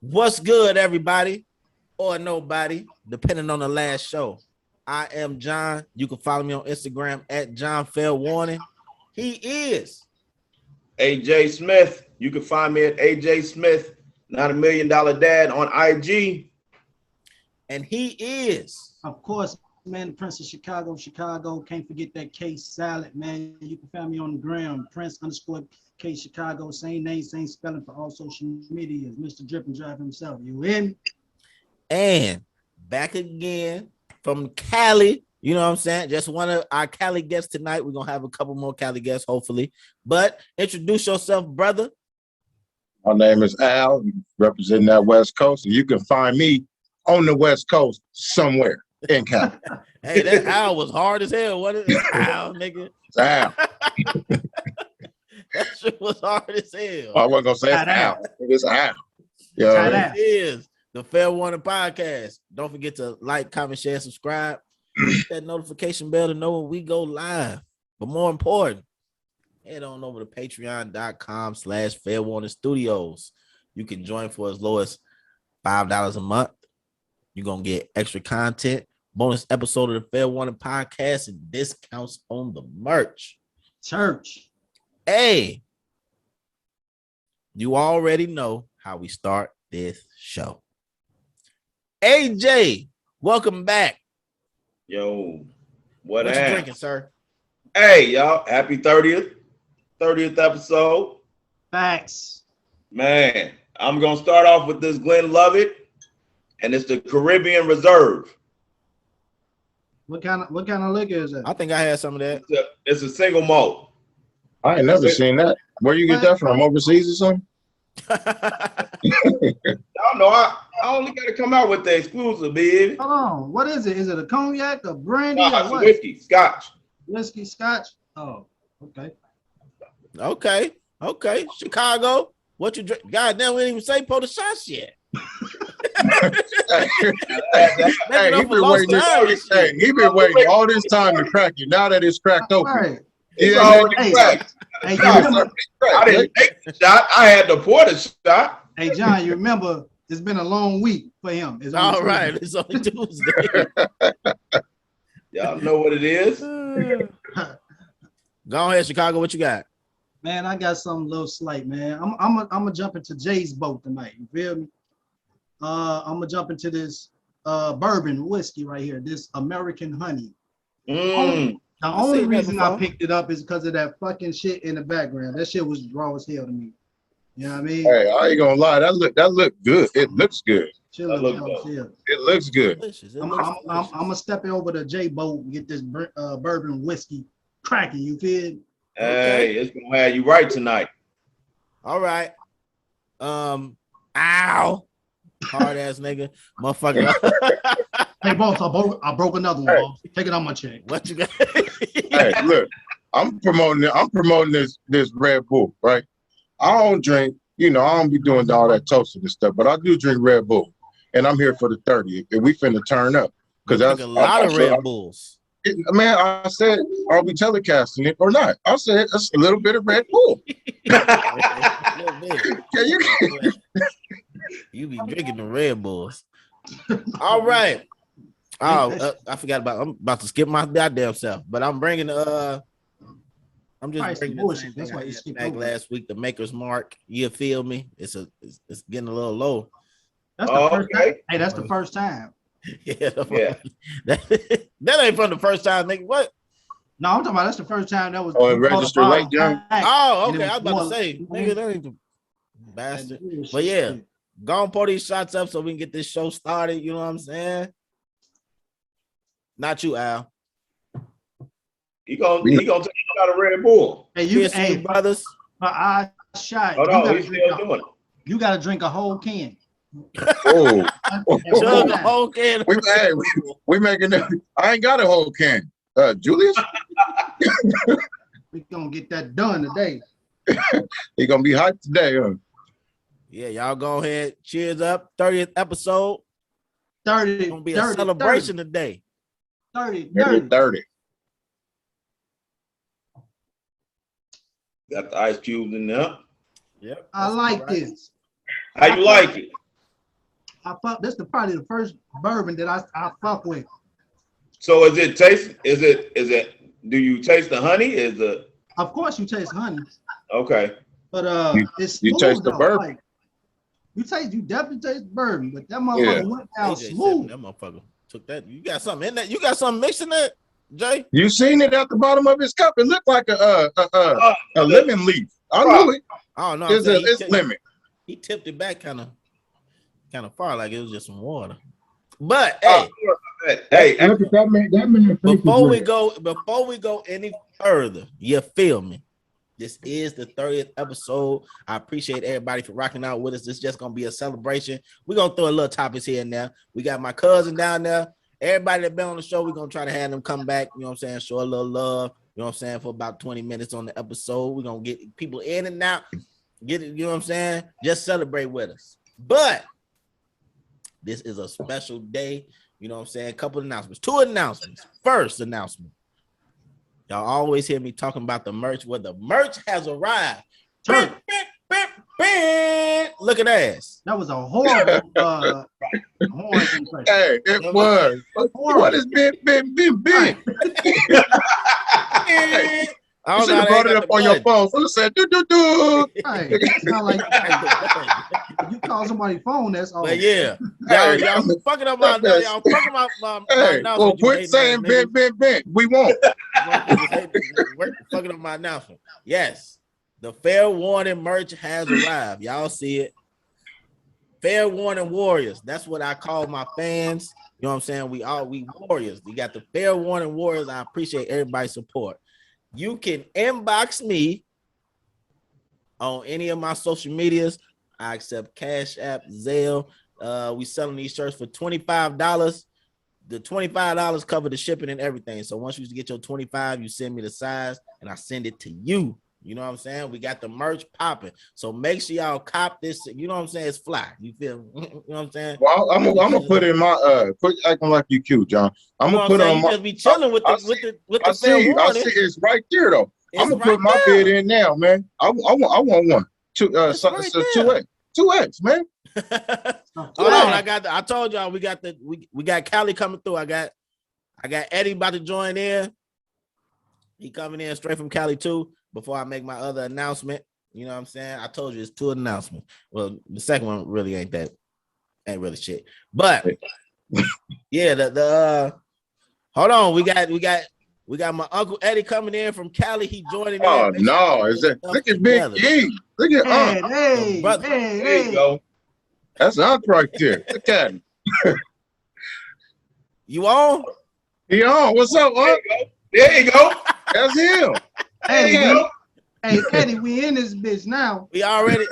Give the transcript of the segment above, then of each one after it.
What's good, everybody, or nobody, depending on the last show. I am John. You can follow me on Instagram at John Fair Warning. He is AJ Smith. You can find me at AJ Smith, not $1 million dad on IG. And he is, of course, man, the Prince of Chicago. Can't forget that K Salad, man. You can find me on the gram, Prince_K Chicago. Same name, same spelling for all social media. Mr. Drip and Drive himself. You in? and back again from Cali. You know what I'm saying? Just one of our Cali guests tonight. We're going to have a couple more Cali guests, hopefully. But introduce yourself, brother. My name is Al, representing that West Coast. And you can find me on the West Coast somewhere in Cali. Hey, that Al was hard as hell. What is it? Al, nigga? It's Al. That shit was hard as hell. I wasn't going to say it's Al. It's Al. Yeah. It is the Fair Warning Podcast. Don't forget to like, comment, share, subscribe. Hit that notification bell to know when we go live. But more important, head on over to patreon.com/Fair Warning Studios. You can join for as low as $5 a month. You're going to get extra content, bonus episode of the Fair Warning Podcast, and discounts on the merch. Church. Hey, you already know how we start this show. AJ, welcome back. Yo, what you happened? drinking, sir? Hey, y'all, happy 30th episode. Facts. Man, I'm going to start off with this Glenlivet, and it's the Caribbean Reserve. What kind of liquor is that? I think I had some of that. It's a single malt. I ain't never seen that. Where you get that from? Overseas or something? Y'all know I only got to come out with the exclusive, baby. Hold on. What is it? Is it a cognac, a brandy, No, or it's what? whiskey, scotch. Whiskey, scotch? Oh, okay. Okay. Chicago, what you drink? God damn, we didn't even say pour the shots yet. Hey, he been waiting all this time to crack it. Now that it's cracked open. Right. It's already cracked. Hey, I didn't take the shot. I had to pour the shot. Hey, John, you remember it's been a long week for him. It's All only right, it's only Tuesday. Y'all know what it is. Go ahead, Chicago. What you got? Man, I got something a little slight, man. I'm gonna jump into Jay's boat tonight. You feel me? I'm gonna jump into this bourbon whiskey right here. This American Honey. The only reason I picked it up is because of that fucking shit in the background. That shit was raw as hell to me. You know what I mean? Hey, I ain't gonna lie. That look good. It looks good. Shit look raw as hell. It looks good. I'm gonna step over to J boat and get this bourbon whiskey cracking. You feel? Hey, it's gonna have you right tonight. All right. Ow. Hard ass nigga. Motherfucker. Hey, boss, I broke another one, boss. Take it on my check. What you got? Hey, look, I'm promoting this Red Bull, right? I don't drink, I don't be doing all that toasting and stuff, but I do drink Red Bull, and I'm here for the 30th, and we finna turn up because that's a lot of Red Bulls. Man, I said, are we telecasting it or not? I said it's a little bit of Red Bull. You be drinking the Red Bulls. All right. Oh, I forgot about. I'm about to skip my goddamn self, but I'm bringing I'm just bringing bullshit. That's why you skipped back last week. The Maker's Mark. You feel me? It's getting a little low. That's the first time. Hey, that's the first time. Yeah. That ain't from the first time, nigga. What? No, I'm talking about that's the first time that was. Oh, registered late, John. Oh, okay. I was about to say, nigga, that ain't the bastard. But yeah, go and pour these shots up so we can get this show started. You know what I'm saying? Not you, Al. He gonna take out a Red Bull. Hey, brothers. I shot. Hold on, he's still doing it. You got to drink a whole can. Oh, Chug a whole can. We making that. I ain't got a whole can. Julius, we gonna get that done today. He gonna be hyped today, huh? Yeah, y'all go ahead. Cheers up. 30th episode. 30. It's gonna be a celebration today. 30. Got the ice cubes in there. Yep. I like this. How you like it? I fuck. This is probably the first bourbon that I fuck with. So is it taste? Is it? Do you taste the honey? Is the Of course, you taste honey, okay? but it's you smooth, taste the though. bourbon? Like, you definitely taste bourbon, but that motherfucker went down AJ said smooth. that motherfucker took that. You got something in that? You got something mixed in that, Jay? You seen it at the bottom of his cup? It looked like a lemon leaf. I knew it. I don't know. It's lemon. He tipped it back kind of far, like it was just some water. But hey, Hey, Look at that man. That man. before we go any further, you feel me? This is the 30th episode. I appreciate everybody for rocking out with us. This is just gonna be a celebration. We're gonna throw a little topics here and there. We got my cousin down there. Everybody that been on the show, we're gonna try to have them come back. You know what I'm saying? Show a little love. You know what I'm saying? For about 20 minutes on the episode. We're gonna get people in and out. Get it, you know what I'm saying? Just celebrate with us. But this is a special day. You know what I'm saying? A couple of announcements. 2 announcements. First announcement. Y'all always hear me talking about the merch. Well, the merch has arrived. Turn. Look at that. That was a horrible horn impression. Hey, it was. What is big? I You don't should know have how brought they it got up the on your button. phone. So it said do. Right. It's not like if you call somebody's phone, that's all. But yeah, Hey, y'all fucking up my y'all fucking up my Hey, announcement. well, You quit hating saying ass niggas. bent. We won't. Fucking up my announcement. Yes, the Fair Warning merch has arrived. Y'all see it. Fair Warning Warriors. That's what I call my fans. You know what I'm saying? We warriors. We got the Fair Warning Warriors. I appreciate everybody's support. You can inbox me on any of my social medias. I accept Cash App, Zelle. We selling these shirts for $25. The $25 cover the shipping and everything. So once you get your 25, you send me the size and I send it to you. You know what I'm saying? We got the merch popping. So make sure y'all cop this. You know what I'm saying? It's fly. You feel? You know what I'm saying? Well, I'm gonna put in my quit acting like you cute, John. I'm You know gonna what put I'm on saying? my. You just be chilling with I the I Fair see. I Warning. see. It's right there though. It's I'm gonna right put my there. bid in now, man. I want one. It's right there. 2X, man. Hold on, I told y'all we got Cali coming through. I got Eddie about to join in. He coming in straight from Cali too. Before I make my other announcement, you know what I'm saying? I told you it's 2 announcements. Well, the second one really ain't really shit. But yeah, the hold on, we got my Uncle Eddie coming in from Cali. He joining in. Oh Make sure no! we Is get that stuff look at Big together. E? Look at Hey, brother. there you go. That's Unc right there. Look at him. You on? He on. What's up, There Unc? you go. There you go. That's him. Hey, There you go. hey, Eddie, we in this bitch now. We already.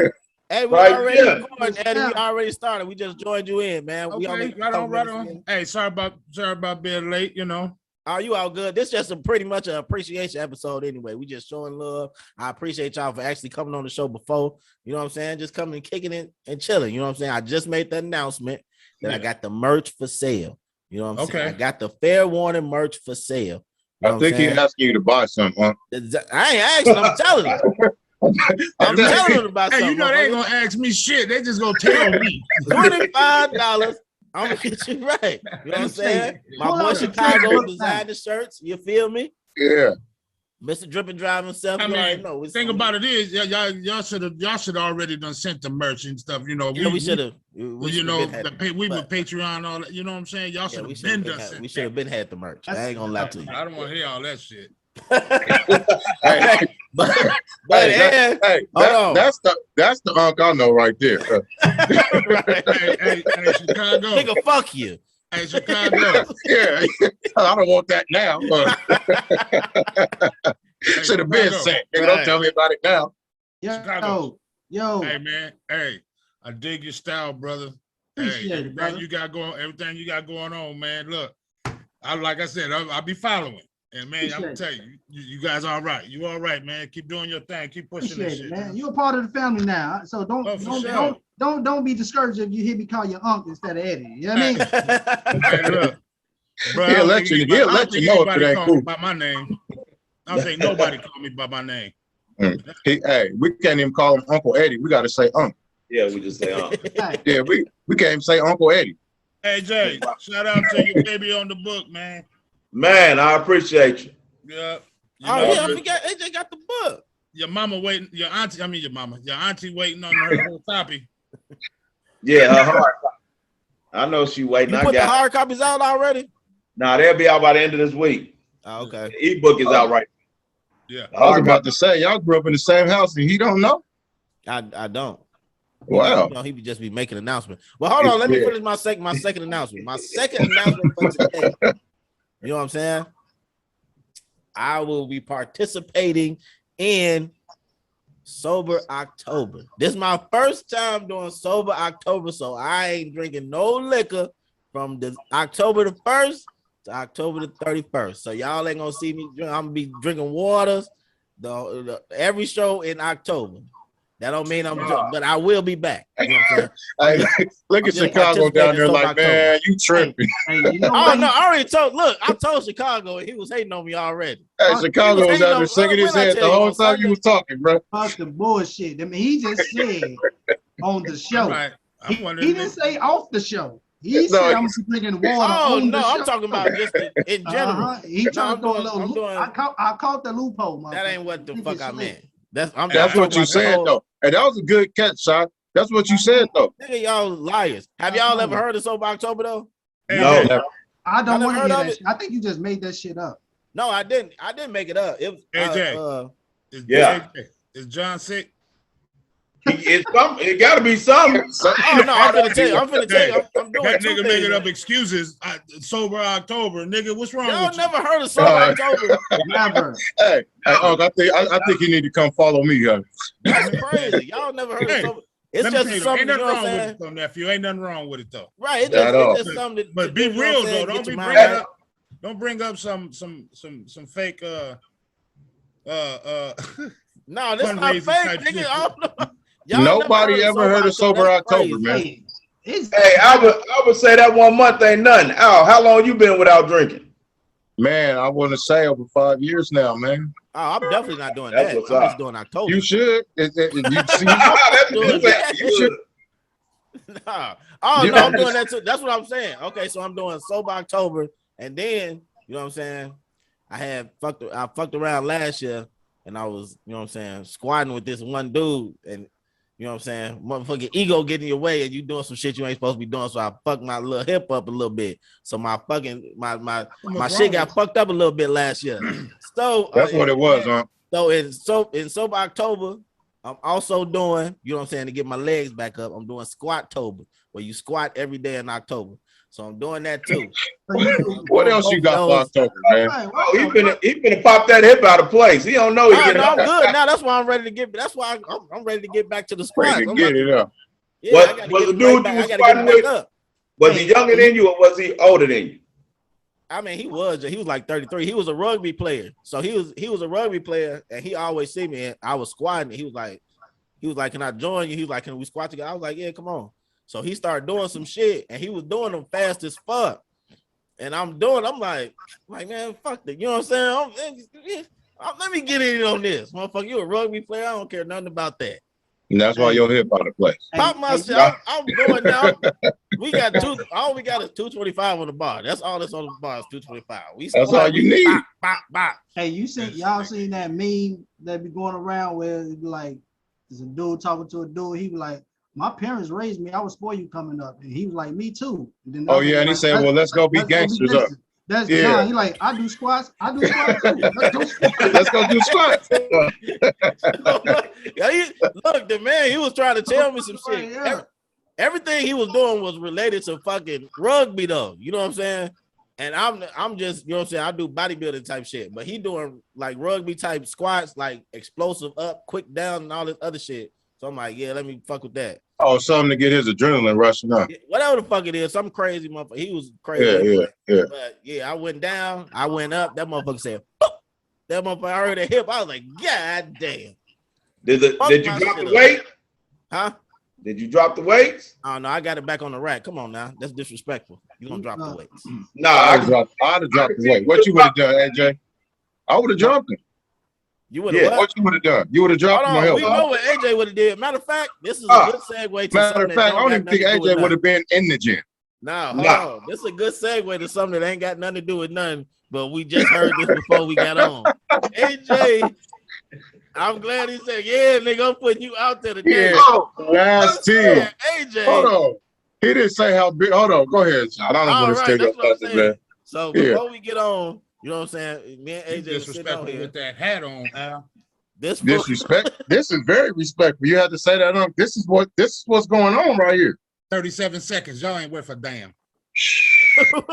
Hey, we Right already there. recording, Eddie. We already started. We just joined you in, man. We Okay, only right on, right couple minutes on. in. Hey, sorry about being late, you know. Are you all good? This is just pretty much an appreciation episode anyway. We just showing love. I appreciate y'all for actually coming on the show before. You know what I'm saying? Just coming and kicking it and chilling. You know what I'm saying? I just made the announcement that I Yeah. got the merch for sale. You know what I'm saying? I Okay. got the Fair Warning merch for sale. You know I what think I'm he's saying? asking you to buy something, Unc. I ain't asking. I'm telling you. I'm telling you about Hey, something. you know they ain't motherfucker. gonna ask me shit. They just gonna tell me. $25. I'm gonna get you right. You know what I'm saying? My Hold boy on. Chicago designed the shirts. You feel me? Yeah. Mr. Drip and Drive himself. I You already mean, know. It's thing on- about it is, y'all should have already done sent the merch and stuff. You know, Yeah, we should have. Well, you know, we but- with Patreon, all that. You know what I'm saying? Y'all Yeah, should we have should have been been, done had, sent we should have been had the merch. I ain't gonna lie to you. I don't want to hear all that shit. Hey, but Hey, yeah, hey, Hold on. that's the Unc I know right there. right. Hey, Chicago. Nigga, fuck you. Hey, Chicago. Yeah, I don't want that now. Hey, Should have been Chicago. sent. They Right. don't tell me about it now. Chicago. Yo, Hey, man. Hey, I dig your style, brother. Hey, Appreciate it, everything brother. everything you got going on, man. Look, like I said, I'll be following. And man, I'm gonna Appreciate tell you guys all right. You all right, man. Keep doing your thing. Keep pushing this appreciate shit. it, man. You're a part of the family now, so don't Oh, for don't, sure. don't be discouraged if you hear me call you Unc instead of Eddie. You know what I mean? Hey, look, bro, He'll let you know if it ain't call cool. me by my name. I don't think nobody call me by my name. Hey, we can't even call him Uncle Eddie. We got to say Unc. Yeah, we just say Hey, Yeah, we can't even say Uncle Eddie. Hey Jay, shout out to your baby on the book, man. Man, I appreciate you. Yeah. You Oh know, yeah, I forgot AJ got the book. your mama waiting, your auntie waiting on her copy. Yeah, her hard copy. I know she waiting. You I put the got hard copies out already? Nah, they'll be out by the end of this week. Oh, okay. The ebook is out right. Yeah. The I was hard about copy- to say, y'all grew up in the same house and he don't know. I don't. Wow. You know, he would just be making announcements. Well, hold on. Let me Yeah. finish my second announcement. My second announcement for today. You know what I'm saying? I will be participating in Sober October. This is my first time doing Sober October, so I ain't drinking no liquor from the October the 1st to October the 31st. So y'all ain't gonna see me drink. I'm gonna be drinking waters every show in October. That don't mean I'm drunk, but I will be back. You know what I'm saying? Hey, look at just Chicago down there participating like, in October. man, you tripping. hey, you know Oh what? no, I already told. Look, I told Chicago and he was hating on me already. Hey, He Chicago was was hating out on- there shaking his when I head the tell you, whole on time you was talking, bro. Fuck the bullshit. I mean, he just said on the show. All right. I'm He wondering. didn't say off the show. He No, said I'm drinking water. Oh on no, the I'm show. talking about just in general. He trying I'm to throw doing- a little I'm loop. doing- I caught the loophole, That ain't what the Think fuck it's I slick. meant. That's I'm That's talking what you about the said, whole- though. And that was a good catch, shot. That's what you said, though. Nigga, y'all liars. Have y'all ever heard of Sober October though? Hey, No. Jay, I don't never want to heard hear of that. it. Shit. I think you just made that shit up. No, I didn't. I didn't make it up. It was AJ. Is, Yeah. Is John sick? It got to be something. Oh no, I'm finna tell you. I'm doing That two nigga things. making up excuses. Sober October, nigga. What's wrong Y'all with never heard of Sober October? Never. Hey, Unc, I think you need to come follow me, guys. That's crazy. Y'all never heard of Hey, Sober. It's Let me just tell you, something, ain't you nothing know what wrong I'm with saying? it, though, nephew. Ain't nothing wrong with it, though. Right. It's At all. just something. But be you know what real I'm saying? though. Get Don't be your bringing mind right. up. Don't bring up some fake No, this not fundraising fake, type nigga. shit. I don't know. Y'all Nobody ever heard of Sober That's October, crazy. man. Hey, it's Hey, I would say that 1 month ain't nothing. Al, how long you been without drinking? Man, I want to say over 5 years now, man. Oh, I'm definitely not doing That's that. what's I'm up. just doing October. You should. You see, That's Doing good. that. you should. Nah. Oh You no, I'm know- doing that too. That's what I'm saying. Okay, so I'm doing Sober October, and then you know what I'm saying. I fucked around last year, and I was, you know what I'm saying, squatting with this one dude, and you know what I'm saying, motherfucking ego getting in your way, and you doing some shit you ain't supposed to be doing. So I fucked my little hip up a little bit. So my fucking my shit got fucked up a little bit last year. So That's what it was, huh? So in Sober October, I'm also doing, you know what I'm saying, to get my legs back up. I'm doing Squat-tober, where you squat every day in October. So I'm doing that too. What else you got for October, man? Oh, he finna pop that hip out of place. He don't know he Oh, getting no, I'm up. good now. That's why I'm ready to get. That's why I'm ready to get back to the squats. Ready to I'm get about it to- up. Yeah, What- I gotta was get the it dude right you back. was I gotta get it squatting back with? up. Was he younger than you or was he older than you? I mean, he was like 33. He was a rugby player. So he was a rugby player, and he always see me. And I was squatting. And he was like, can I join you? He was like, can we squat together? I was like, yeah, come on. So he started doing some shit, and he was doing them fast as fuck. And I'm like, man, fuck that. You know what I'm saying? Let me get in on this. Motherfucker, you a rugby player. I don't care nothing about that. And that's why your hip out of place. Pop my shit. I'm going down. We got all we got is 225 on the bar. That's all that's on the bar is 225. That's all you need. Bop, bop, bop. Hey, y'all seen that meme that be going around where it be like, there's a dude talking to a dude. He be like, my parents raised me. I was for you coming up. And he was like, me too. And then Oh, yeah. And he said, well, let's go be gangsters up. That's Yeah. John. He like, I do squats too. Let's do squats. Let's go do squats. Look, the man, he was trying to tell me some shit. Yeah. Everything he was doing was related to fucking rugby, though. You know what I'm saying? And I'm just, you know what I'm saying? I do bodybuilding type shit, but he doing like rugby type squats, like explosive up, quick down, and all this other shit. So I'm like, yeah, let me fuck with that. Oh, something to get his adrenaline rushing up. Whatever the fuck it is, some crazy motherfucker. He was crazy. Yeah. But yeah, I went down, I went up. That motherfucker said, "Boop." That motherfucker, I heard a hip. I was like, God damn. Did you my drop shit the up. weight? Huh? Did you drop the weights? Oh no, I got it back on the rack. Come on now. That's disrespectful. You gonna drop the weights. Nah, I'd have dropped the weight. What you would have done, AJ? I would have dropped him. You would have Yeah. what? What you would have done? You would have dropped him or Hold on, helped we him? know what AJ would have did. Matter of fact, this is a good segue to Matter something of that fact, I don't even got think nothing to do AJ with would have been in the gym. Nah, hold Nah. on. This is a good segue to something that ain't got nothing to do with nothing, but we just heard this before we got on. AJ, I'm glad he said, yeah, nigga, I'm putting you out there today. Yeah. Oh, Last team. Yeah, AJ. Hold on. He didn't say how big. Hold on. Go ahead, John. I don't All want to right, stay that's up what I'm nothing, saying. man. So Yeah. before we get on, you know what I'm saying? Me and You AJ was sitting on disrespectful here. with that hat on, Al. This fool- Disrespect. This is very respectful. You had to say that. This is what's going on right here. 37 seconds. Y'all ain't worth a damn. Talk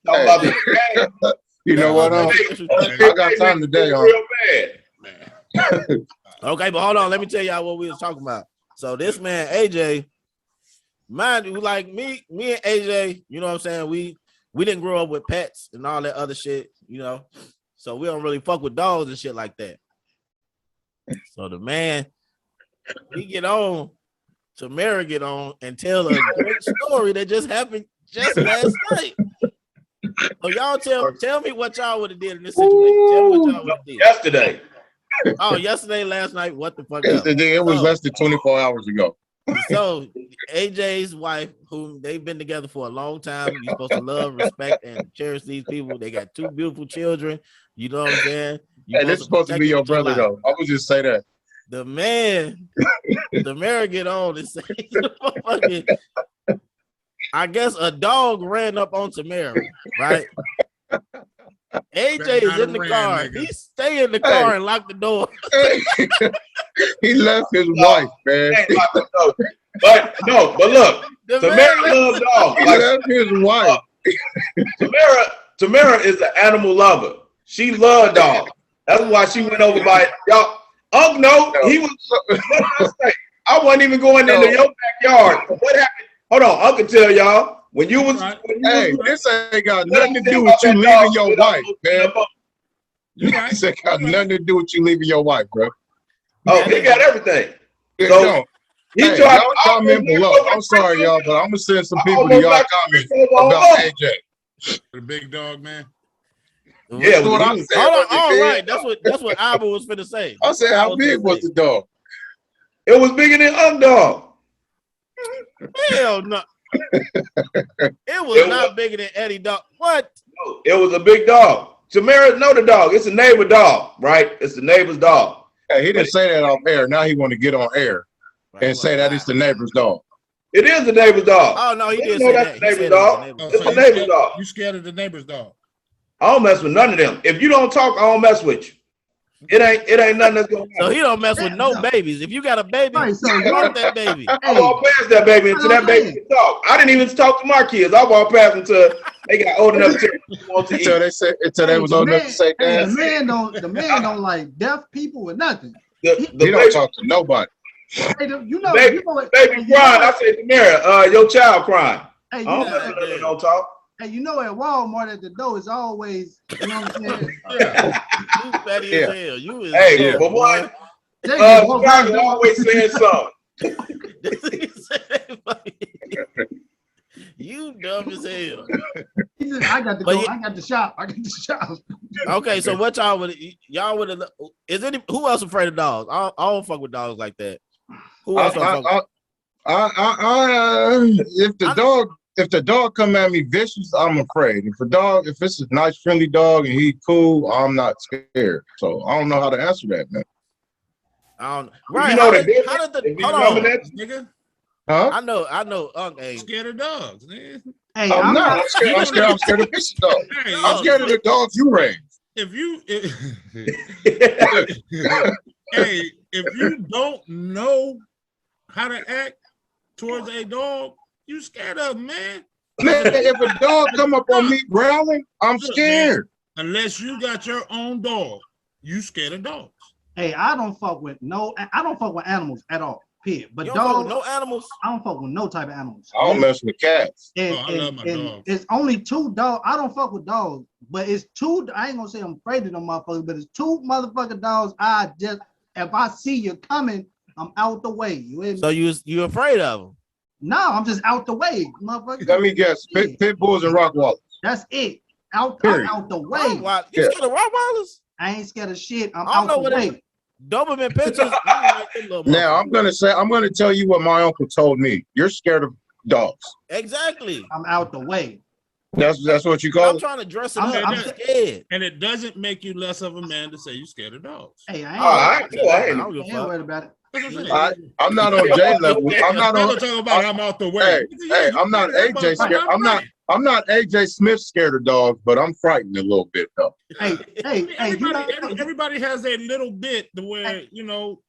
about the bad. You know what? I got time today, huh? Real bad. Man. Okay, but hold on. Let me tell y'all what we was talking about. So this man, AJ, mind you, like me and AJ, you know what I'm saying? We didn't grow up with pets and all that other shit, you know. So we don't really fuck with dogs and shit like that. So the man, he get on, Tamara get on and tell a great story that just happened just last night. So y'all tell me what y'all would have did in this situation. Tell me what y'all would have did. Yesterday. Oh, yesterday, last night, what the fuck else? It was less than 24 hours ago. So AJ's wife, whom they've been together for a long time, you're supposed to love, respect, and cherish these people. They got 2 beautiful children. You know what I'm saying? Hey, this is supposed to be your brother, though. I would just say that. The man, the mayor get on and say, I guess a dog ran up on Tamara, right? AJ is in the car. He stay in the car and lock the door. He left his wife, man. But look, Tamara loves dogs. He Like, left his wife. Tamara is an animal lover. She loved dogs. That's why she went over by y'all. Unc, no, he was. I wasn't even going into your backyard. What happened? Hold on, Unc can tell y'all. When you was, Hey, this ain't got nothing to do with you leaving your wife, man. This ain't got nothing to do with you leaving your wife, bro. Oh, he got everything. It So, don't. He Hey, tried y'all comment below. I'm sorry, y'all, but I'm gonna send some people to y'all comments about AJ. The big dog, man. Yeah, That's what I said. Hold on, Was it all big? right. That's what Alba was finna say. I said, how big was the dog? It was bigger than Unc dog. Hell no. It was not bigger than Eddie Dog. What? No, it was a big dog. Tamara know the dog. It's a neighbor dog, right? It's the neighbor's dog. Hey, he didn't say that off air. Now he want to get on air and say that it's the neighbor's dog. It is the neighbor's dog. Oh no, he You did know say that's that. the He neighbor's said it was dog. the neighbor's It's dog. the neighbor's dog. You scared of the neighbor's dog? I don't mess with none of them. If you don't talk, I don't mess with you. It ain't nothing that's going So on. he don't mess with no babies. If you got a baby, Right, so you want that baby. I walk past that baby until that baby can talk. I didn't even talk to my kids. I walked past until they got old enough to want to eat. Until they was old enough to say Hey, that. the man don't like deaf people or nothing. The He baby, don't talk to nobody. Hey, you know, baby what, crying. I say, Tamara, your child crying. Hey, I don't mess with them, don't talk. hey, you know, at Walmart at the door is always, you know what I'm saying? You fatty as hell. You is Hey, but one, Chicago always saying something. You dumb as hell. I got to But go. you- I got to shop. Okay, so what y'all would have? Is any who else afraid of dogs? I don't fuck with dogs like that. Who else? don't fuck If the dog come at me vicious, I'm afraid. If it's a nice friendly dog and he cool, I'm not scared. So I don't know how to answer that, man. I don't. Right? You know How the did, how difference? did the? If you Hold remember on. that, Nigga, Huh? I know. Hey, scared of dogs, man. Hey, I'm not. I'm scared of vicious dogs. Hey, I'm scared of the dogs you raise. if you don't know how to act towards a dog, you scared of him, man. Man, if a dog come up on me growling, I'm scared. Unless you got your own dog, you scared of dogs. Hey, I don't fuck with animals at all. Period. But you don't fuck with dogs, no animals. I don't fuck with no type of animals. I don't mess with cats. And, I love my dogs. It's only 2 dogs. I don't fuck with dogs, but it's 2. I ain't gonna say I'm afraid of them motherfuckers, but it's 2 motherfucking dogs. If I see you coming, I'm out the way. You hear me? So you afraid of them? No, I'm just out the way, motherfucker. Let me guess. Pit bulls and Rockwallers. That's it. I'm Period. out the way. You Yeah. scared of Rottweilers? I ain't scared of shit. I'm I don't out know the what it- way. Doberman pictures. I don't like them little Now motherfuckers. I'm gonna tell you what my uncle told me. You're scared of dogs. Exactly. I'm out the way. That's what you call I'm it. trying to dress it I'm- up. I'm I'm- scared. And it doesn't make you less of a man to say you scared of dogs. Hey, I ain't, All right, go I ahead. don't give I a ain't fuck. worried about it. That's what I'm saying. I'm not on J level. I'm not I'm on. not talking about I'm out the way. Hey, I'm not AJ scared. I'm not AJ Smith scared of dogs, but I'm frightened a little bit though. Hey, you know, Everybody has a little bit to where, you know,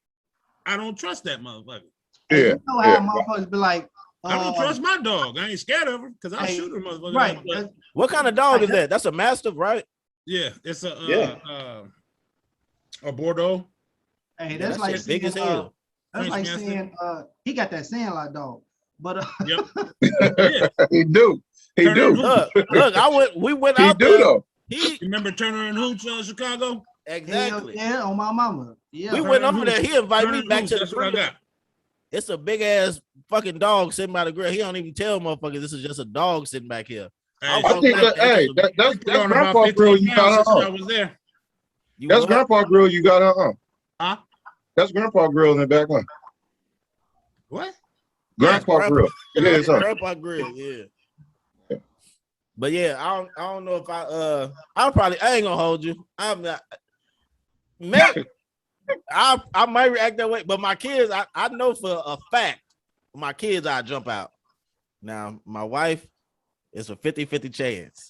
I don't trust that motherfucker. Yeah, you know how motherfuckers be like, I don't trust my dog. I ain't scared of him because I'll hey, shoot a motherfucker. right. But, What kind of dog is that? That's a mastiff, right? yeah, it's a Yeah. a Bordeaux. Hey, Yeah, that's like shit big as saying, hell. that's like French saying he got that Sandlot dog. But Yep. Yeah. he do. He Turner do. and Hooch. Look, we went He out do there. though. He Remember Turner and Hooch in Chicago? exactly. yeah, on my mama. Yeah. We Turner went and over there. Hooch. He invited Turner me and back Hooch, to the that's what I grill. got. It's a big ass fucking dog sitting by the grill. He don't even tell motherfuckers this is just a dog sitting back here. Hey, I think that that's put on about grandpa 15 grill you pounds got since I on. was there. You That's what? grandpa grill you got on. Huh? That's grandpa grill in the back one. What? Grandpa Grandpa- grill. It is. Huh? Grandpa grill, yeah. But yeah, I don't know if I ain't gonna hold you. I'm not. Maybe I might react that way, but my kids, I know for a fact, my kids I jump out. Now my wife, it's a 50-50 chance.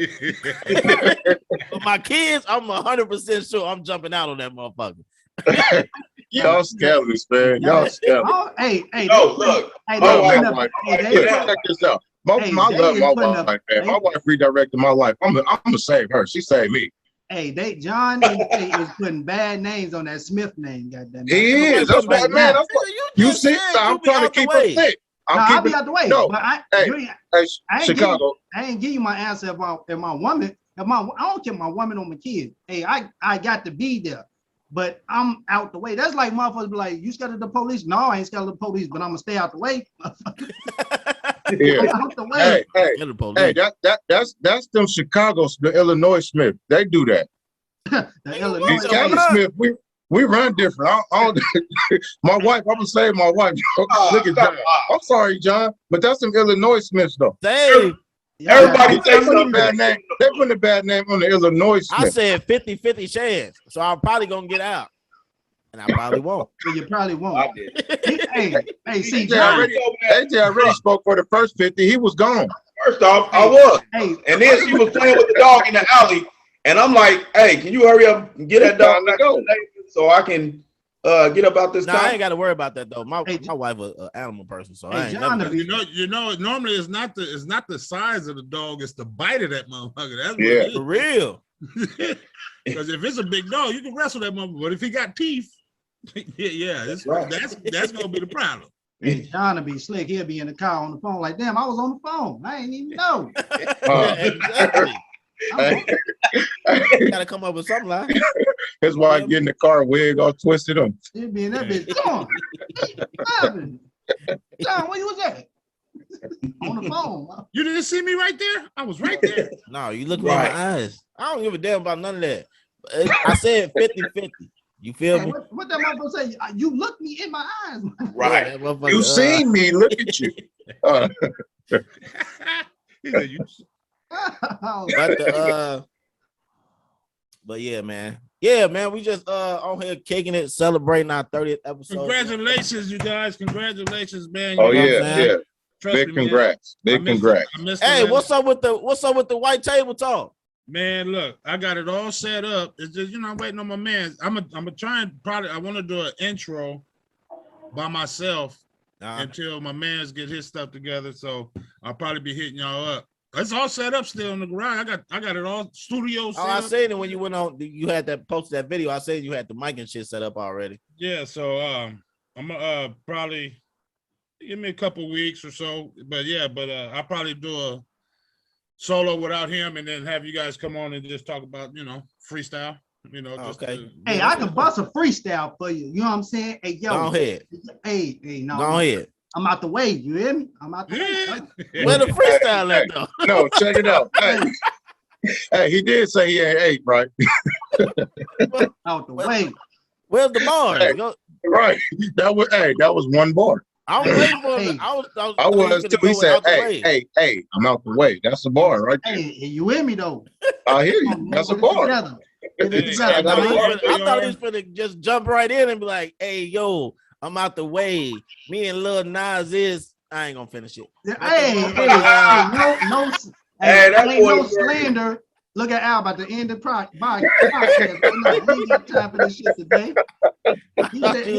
But my kids, I'm 100% sure I'm jumping out on that motherfucker. Y'all scandalous, man. Y'all scandalous. Oh, hey, No, look. hey, my they wife- putting up- wife- hey, they Yeah, put- check this out. I Hey, love they my is putting wife, up- man. they- My wife redirected my life. I'm gonna save her. She saved me. Hey, John is putting bad names on that Smith name. Goddamn. He is. That's right why, man. now. That's why. You just see, said I'm you be trying to out the keep her way. thick. I'll I'm be keeping. out the way. No. But Hey, I hey, ain't Chicago. I ain't give you my answer if my woman, I don't care my woman or my kid. Hey, I got to be there, but I'm out the way. That's like motherfuckers be like, you scared of the police? No, I ain't scared of the police, but I'm gonna stay out the way. Yeah. I'm out the way. Hey, Get the police. that's them Chicago, the Illinois Smith. They do that. The Hey, Illinois what These the Smith. Cali fuck? Smith, we run different. My wife, I'm gonna say my wife. Look at John. I'm sorry, John, but that's some Illinois Smiths though. Dave, Yeah. Everybody They say put a something. bad name. They put a bad name on the Illinois I Smith. said 50-50 chance, so I'm probably gonna get out, and I probably won't. So you probably won't. I did. Hey, see, AJ John. already, AJ already spoke for the first 50. He was gone. First off, I was. Hey, And then she was playing with the dog in the alley. And I'm like, hey, can you hurry up and get that dog back to the neighbor so I can get up out this Nah, I car? ain't got to worry about that though. My Hey, wife an animal person, so Hey, I ain't John, never. You know. Normally, it's not the size of the dog; it's the bite of that motherfucker. That's what Yeah. it For real. is. Because if it's a big dog, you can wrestle that motherfucker. But if he got teeth, yeah, Right. that's gonna be the problem. hey, John will be slick. He'll be in the car on the phone like, damn, I was on the phone. I ain't even know. Exactly. I'm- You gotta come up with something like. His wife getting the car wig all twisted on. He'll be in that bitch. Come on. What happened? John, where you was at? On the phone. You didn't see me right there? I was right there. No, you look me in Right. my eyes. I don't give a damn about none of that. I said 50-50. You feel Hey, me? what that motherfucker say? You looked me in my eyes. Right. Yeah, that motherfucker, You seen me? Look at you. He said, "You But yeah, man. Yeah, man. We just on here kicking it, celebrating our 30th episode. Congratulations, you guys. Congratulations, man. Oh You know what I'm yeah, saying? yeah. Trust Big me, man. congrats. I Big missed congrats. I missed Hey, the what's up with the white table talk? Man, look, I got it all set up. It's just, I'm waiting on my man. I'm a try and I want to do an intro by myself until my man's get his stuff together. So I'll probably be hitting y'all up. It's all set up still in the garage. I got it all studio set Oh, I up. seen it when you went on. You had that posted that video. I said you had the mic and shit set up already. Yeah, so I'm probably give me a couple weeks or so. But yeah, I'll probably do a solo without him and then have you guys come on and just talk about, freestyle. Just Okay. Hey, I can bust a freestyle for you. You know what I'm saying? Hey, yo. Go ahead. Hey, no. Go ahead. I'm out the way. You hear me? I'm out the way. Where the freestyle at though? No, check it out. Hey, Hey, he did say he ain't ate, right? Out the way. Where's the bars? Hey. Go- Right. That was one bar. I was waiting for him. I I was too. He said, hey, I'm out the way. That's the bar right there. Hey, you hear me though? I hear you. That's a bar. Together. Get it I together. thought he was gonna just jump right in and be like, "Hey, yo, I'm out the way." Me and Lil Nas is. I ain't gonna finish it. Hey, no slander. Look at Al about to end the podcast. No, he ain't got time for this shit today.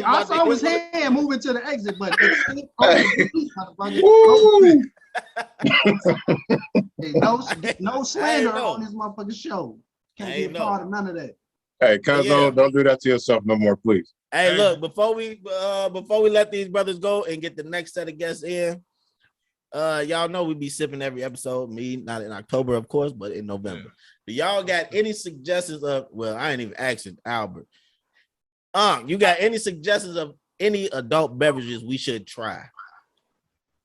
I saw his hand moving to the exit button. Hey, no slander on this motherfucking show. Can't be a part of none of that. Hey, Cuzzo, don't do that to yourself no more, please. Hey, look, before we let these brothers go and get the next set of guests in, y'all know we be sipping every episode. Me, not in October, of course, but in November. Do y'all got any suggestions of? Well, I ain't even asking Albert. You got any suggestions of any adult beverages we should try?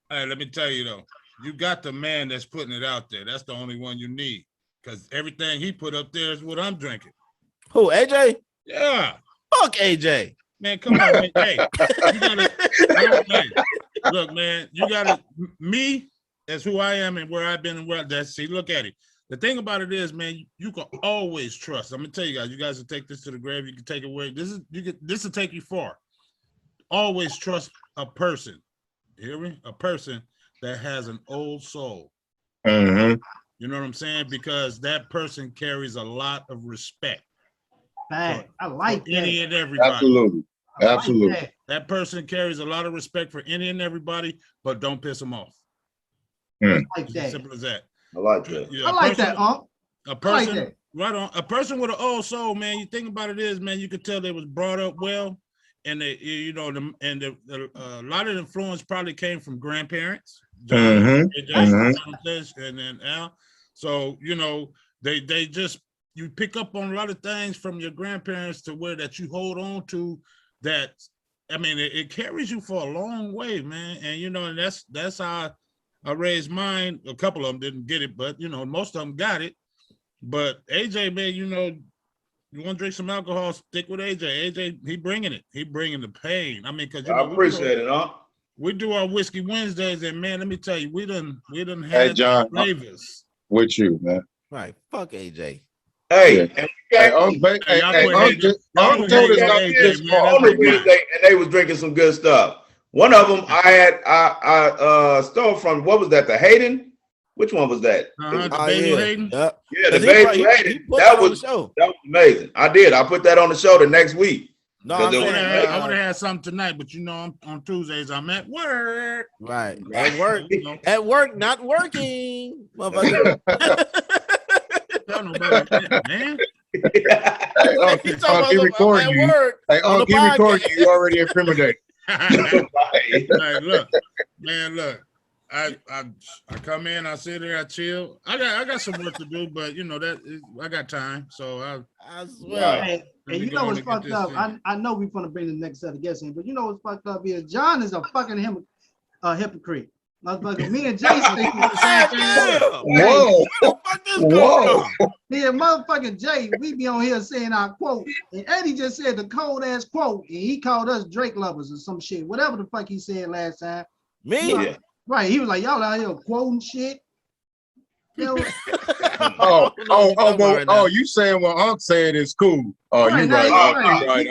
Hey, let me tell you though, you got the man that's putting it out there. That's the only one you need, because everything he put up there is what I'm drinking. Who, AJ? Yeah. Fuck AJ. Man, come on, man. Hey, you gotta, look, man, you gotta, me, that's who I am and where I've been and where that's, see, look at it. The thing about it is, man, you can always trust. I'm gonna tell you guys will take this to the grave. You can take it away. This will take you far. Always trust a person. You hear me? A person that has an old soul. Mm-hmm. You know what I'm saying? Because that person carries a lot of respect. I like that. Any and everybody. Absolutely. Like that person carries a lot of respect for any and everybody, but don't piss them off. Like it's that. as simple as that. I like that. I like that, Unc. A person, like that. right on. A person with an old soul, man. You think about it is, man. You could tell they was brought up well, and they, you know, a lot of the influence probably came from grandparents, John, and then Al. So you know, they just you pick up on a lot of things from your grandparents to where that you hold on to. That I mean, it carries you for a long way, man. And you know, and that's how I raised mine. A couple of them didn't get it, but you know, most of them got it. But AJ, man, you know, you want to drink some alcohol, stick with AJ. AJ, he bringing it. He bringing the pain. I mean, because I appreciate it, huh? We do our Whiskey Wednesdays, and man, let me tell you, we done had John, flavors. With you, man. Right, fuck AJ. Hey, and they was drinking some good stuff. One of them I stole from, what was that? The Hayden? Which one was that? The Basil Hayden. Yeah, the Basil Hayden. That was amazing. I put that on the show the next week. No, I would have had something tonight, but you know, on Tuesdays I'm at work. Right, at work, at work, not working, motherfucker. Man. Hey, keep recording you. Hey, keep recording you. You already incriminated. Hey, look, man, look. I come in, I sit there, I chill. I got some work to do, but you know I got time, so I swear. Hey, and you know what's fucked up? I know we're gonna bring the next set of guests in, but you know what's fucked up is John is a fucking hypocrite. Motherfucker, me and Jay think the same thing. Whoa. Me and motherfucking Jay, we be on here saying our quote, and Eddie just said the cold ass quote, and he called us Drake lovers or some shit, whatever the fuck he said last time. Me? Right, he was like, y'all out here quoting shit. You know? You saying what Unc said is cool. Oh, right, you right.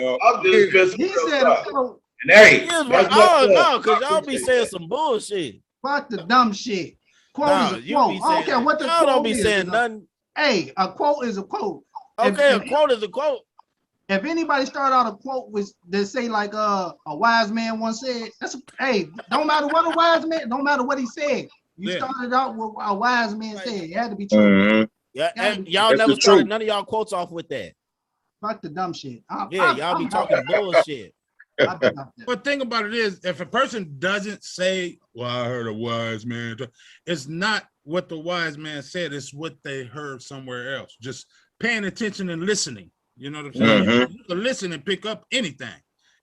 He said, and hey, no, because y'all be saying some bullshit. Fuck the dumb shit. Quote is a quote. I don't care what the quote is. Y'all don't be saying nothing. Hey, a quote is a quote. Okay, a quote is a quote. If anybody start out a quote with that say like a wise man once said, don't matter what a wise man, don't matter what he said. You started out with a wise man said. It had to be true. Mm-hmm. Yeah, and y'all never started none of y'all quotes off with that. Fuck the dumb shit. Y'all be talking bullshit. But thing about it is, if a person doesn't say, well, I heard a wise man, it's not what the wise man said, it's what they heard somewhere else. Just paying attention and listening. You know what I'm saying? Mm-hmm. You can listen and pick up anything,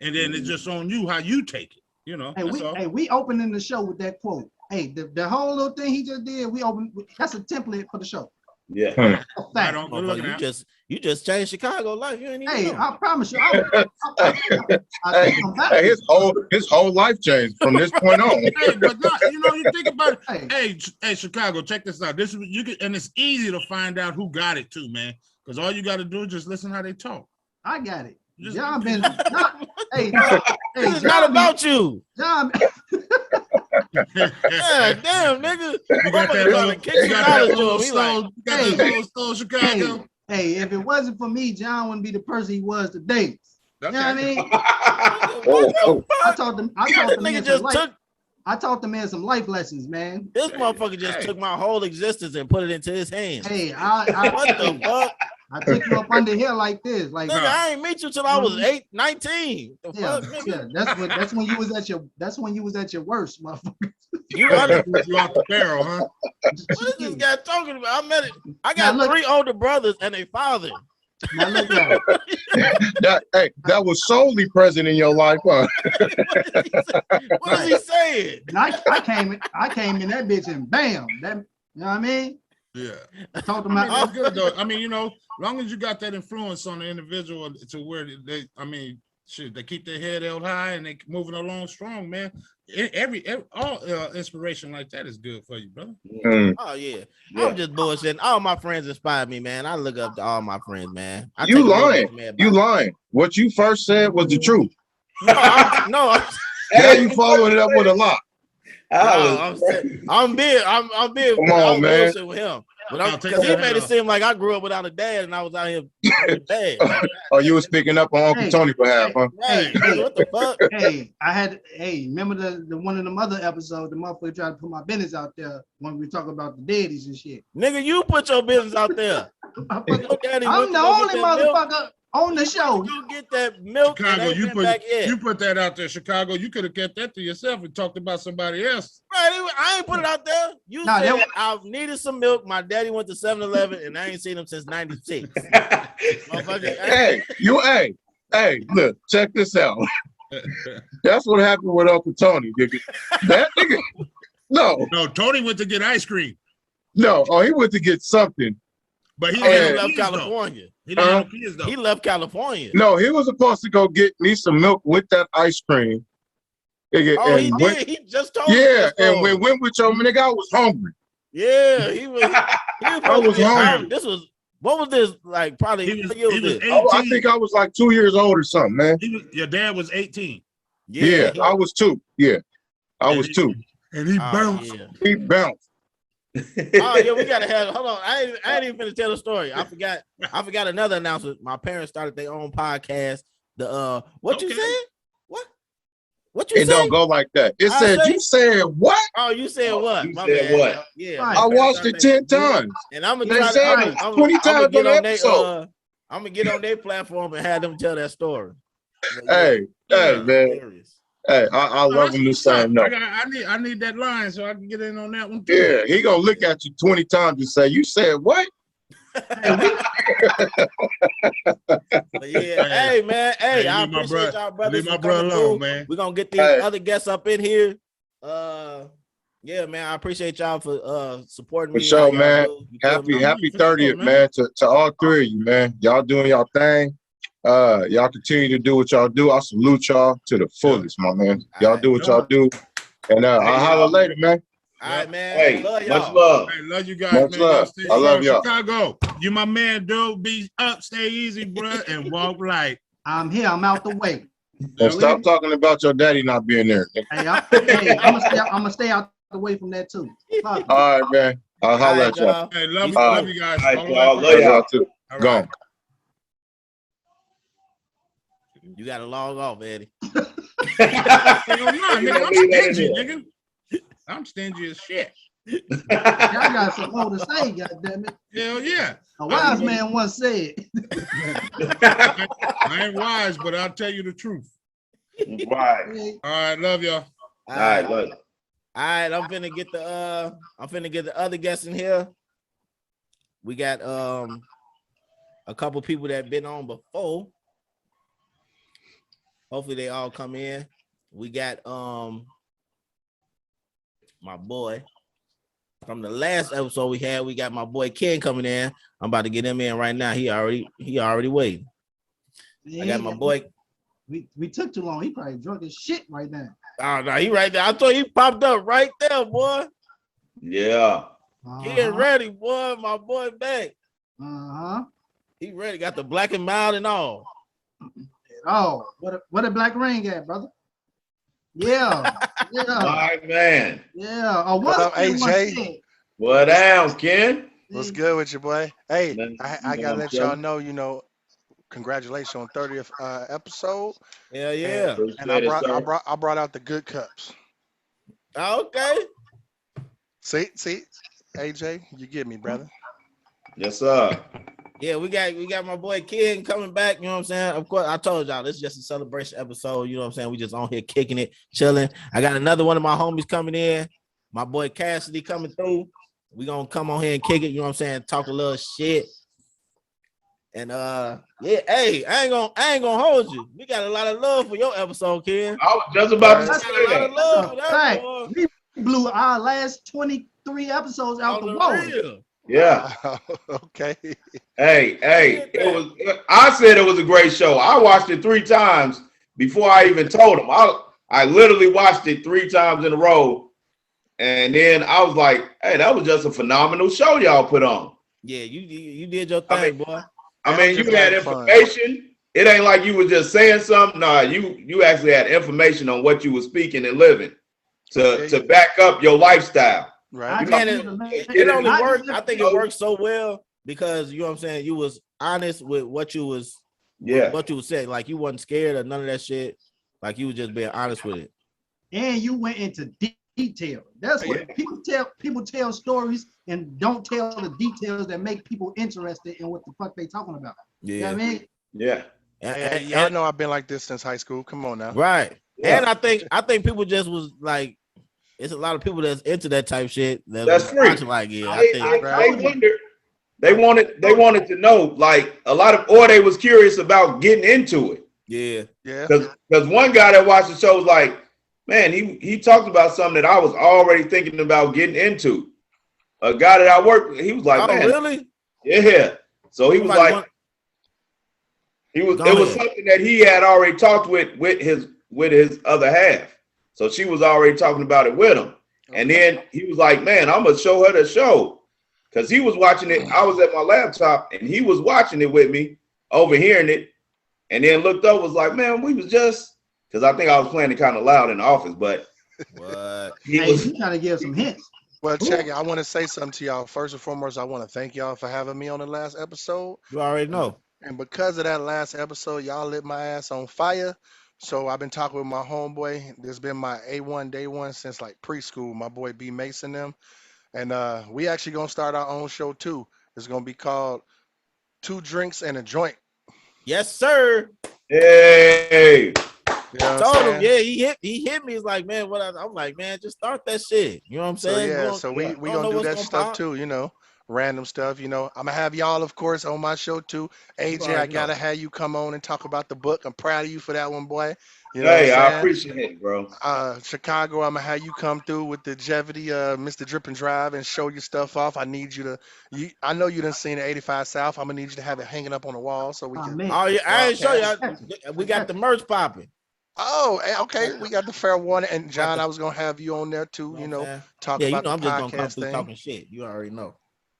and then it's just on you how you take it. You know. We opening the show with that quote. Hey, the whole little thing he just did, we open. That's a template for the show. Yeah. Right on. Good looking out. You just changed Chicago life. You ain't even Hey, know. I promise you, I think I'm back. Hey, his whole life changed from this point on. Hey, but not, you think about it. Hey. Hey, Chicago, check this out. This is you can, and it's easy to find out who got it too, man. Because all you got to do is just listen how they talk. I got it. Just- John been, hey, It's not about you. John, Yeah, damn, nigga. You got that Motherfucker little, trying to kick some knowledge to him. He soul, like, you got that little soul, Chicago. hey, if it wasn't for me, John wouldn't be the person he was today. You know what I mean? what the I fuck? taught the This man nigga some just life. took I taught the man some life lessons, man. this motherfucker just took my whole existence and put it into his hands. Hey, What the fuck? I took you up under here like this, like Nigga, I ain't meet you till I was 19. The yeah, fuck, nigga? yeah. That's when you was at your worst, motherfucker. You under, You off the barrel, huh? what is this guy talking about? I got Now look- 3 older brothers and a father. Now look at That was solely present in your life, huh? What is he saying? and I came in that bitch and bam, that you know what I mean? Yeah. I talked to I mean, my that's good though. I mean, long as you got that influence on the individual to where they keep their head held high and they moving along strong, man. All inspiration like that is good for you, brother. Oh yeah. I'm just bullshitting. All my friends inspired me, man. I look up to all my friends, man. I You take a little lying. bit from everybody. You lying. What you first said was the truth. No, I'm Now you following it up with a lie. I'm being Come on, man. bullshit with him. But I'll take because he that made it off. seem like I grew up without a dad and I was out here with dad. Oh, you was speaking up on Uncle Hey, Tony behalf, huh? Right, nigga, what the fuck? Remember the one of them other episodes, the motherfucker tried to put my business out there when we talk about the daddies and shit. Nigga, you put your business out there. Your daddy I'm went the to go only get that milk. motherfucker on the show. You get that milk and Chicago, ain't been back yet. you put that out there, Chicago. You could have kept that to yourself and talked about somebody else. Right, I ain't put it out there. You Nah, said that- I needed some milk. My daddy went to 7-Eleven and I ain't seen him since 96. Motherfucker, Hey, look, check this out. That's what happened with Uncle Tony, nigga. That nigga, no, Tony went to get ice cream, no. Oh, he went to get something. but he he didn't left have no kids, though. California. He didn't have no kids though. He left California. No, he was supposed to go get me some milk with that ice cream. Nigga, Oh, he and did. went- He just told me. yeah, this and story. we went with your nigga. I was hungry. Yeah, he was. I was hungry. This was. What was this like? Probably. He was what year was 18. this? I think I was like 2 years old or something, man. Your dad was 18, Yeah, he- I was 2. Yeah, I was 2. and he oh, bounced. yeah. He bounced. Oh yeah, we gotta have. Hold on, I ain't even finna tell the story. I forgot another announcement. My parents started their own podcast. What you Okay. said? What you It said? don't go like that. It I said, say- you said what? Oh, you said what? You My said bad. what? Yeah, Right. my I parents watched it started 10 their- times. and I'm They gonna said try it to. 20 times get on the on their. episode. I'm gonna get on their platform and have them tell that story. But Hey, Yeah. man. hilarious. Hey, I love him the same. No. I need that line so I can get in on that one too. Yeah, he gonna look at you 20 times and say, you said what? But yeah, hey man, hey, I leave my appreciate bro- y'all brothers. leave my for brother coming alone, through. man. We're gonna get these Hey. other guests up in here. Yeah, man, I appreciate y'all for supporting For me. sure, how y'all man. do. You feel Happy me? happy 30th, man, to all 3 of you, man. Y'all doing y'all thing. Y'all continue to do what y'all do. I salute y'all to the fullest, my man. Y'all do what y'all do. And I'll holler later, man. All right, man. Hey, Love much y'all. love. Hey, love you guys, Much man. love. Y'all stay I love strong. y'all. Chicago, you my man, dude. Be up, stay easy, bro, and walk light. I'm here. I'm out the way. And stop talking about your daddy not being there. Hey, I'm gonna stay out the way from that too. Fuck. All right, man. I'll All holler right, at y'all. y'all. Hey, love All love you guys. All right, All y'all. right, Love Love y'all. y'all too. all right. Gone. You gotta log off, Eddie. Hell no, nigga, I'm stingy, nigga. I'm stingy as shit. Y'all got something more to say, goddammit. Hell yeah. A wise man once said. I ain't wise, but I'll tell you the truth. Right. All right, love y'all. All right, look. All right, I'm finna get the other guests in here. We got a couple people that been on before. Hopefully they all come in. We got my boy from the last episode we got my boy Ken coming in. I'm about to get him in right now. He already waiting. I got my boy. We took too long. He probably drunk as shit right now. Oh no, he right there. I thought he popped up right there, boy. Yeah. Get ready, boy. My boy back. Uh-huh. He ready. Got the black and mild and all. Oh, what a black ring at, brother? Yeah. My man. Yeah. Oh, what up, AJ? What else, Ken? What's good with you, boy? Hey, I gotta let y'all know, congratulations on 30th episode. Yeah. And I brought out the good cups. Okay. See, AJ, you get me, brother. Yes, sir. Yeah, we got my boy Ken coming back. You know what I'm saying? Of course, I told y'all this is just a celebration episode. You know what I'm saying? We just on here kicking it, chilling. I got another one of my homies coming in. My boy Cassidy coming through. We gonna come on here and kick it. You know what I'm saying? Talk a little shit. And yeah, hey, I ain't gonna hold you. We got a lot of love for your episode, Ken. I was just about to say a lot of love for that, boy. We blew our last 23 episodes out the water. Yeah. Okay. Hey, I said it was a great show. I watched it 3 times before I even told him. I literally watched it 3 times in a row. And then I was like, hey, that was just a phenomenal show y'all put on. Yeah, you did your thing, boy. I mean, you had information. It ain't like you were just saying something. Nah, you actually had information on what you were speaking and living to back up your lifestyle. Right. It only worked. I think it worked so well because you know what I'm saying. You was honest with what you was, what you was saying. Like you wasn't scared of none of that shit. Like you was just being honest with it. And you went into detail. That's what people tell stories and don't tell the details that make people interested in what the fuck they talking about. Yeah. You know what I mean? Yeah. And y'all know I've been like this since high school. Come on now. Right. Yeah. And I think people just was like, it's a lot of people that's into that type shit. That's free. Like, yeah, they wanted to know, like a lot of, or they was curious about getting into it. Yeah. Because one guy that watched the show was like, man, he talked about something that I was already thinking about getting into. A guy that I worked with, he was like, oh, man, really? Yeah. So he was like, it was something that he had already talked with his other half. So she was already talking about it with him. And then he was like, man, I'm going to show her the show. Because he was watching it. I was at my laptop and he was watching it with me, overhearing it. And then looked up, was like, man, we was just, because I think I was playing it kind of loud in the office, but what? He was trying to give some hints. Well, check it. I want to say something to y'all. First and foremost, I want to thank y'all for having me on the last episode. You already know. And because of that last episode, y'all lit my ass on fire. So I've been talking with my homeboy. This has been my A1 day one since like preschool. My boy B Mason them, and we actually gonna start our own show too. It's gonna be called 2 Drinks and a Joint. Yes, sir. Hey. You know told him, yeah, he hit me. He's like, man, I'm like, man, just start that shit. You know what I'm saying? So we gonna do that stuff too. You know, random stuff. You know, I'm gonna have y'all, of course, on my show too. AJ, I gotta have you come on and talk about the book. I'm proud of you for that one, boy. You know hey, I appreciate it, bro. Chicago, I'm gonna have you come through with the Jevity, Mr. Drip and Drive, and show your stuff off. I need you to. I know you done seen the 85 South. I'm gonna need you to have it hanging up on the wall so we can. Oh yeah, I ain't show you. We got the merch popping. Oh, okay. We got the fair one, and John, I was gonna have you on there too. You know, talk about the I'm just gonna come through thing. talking shit. You already know.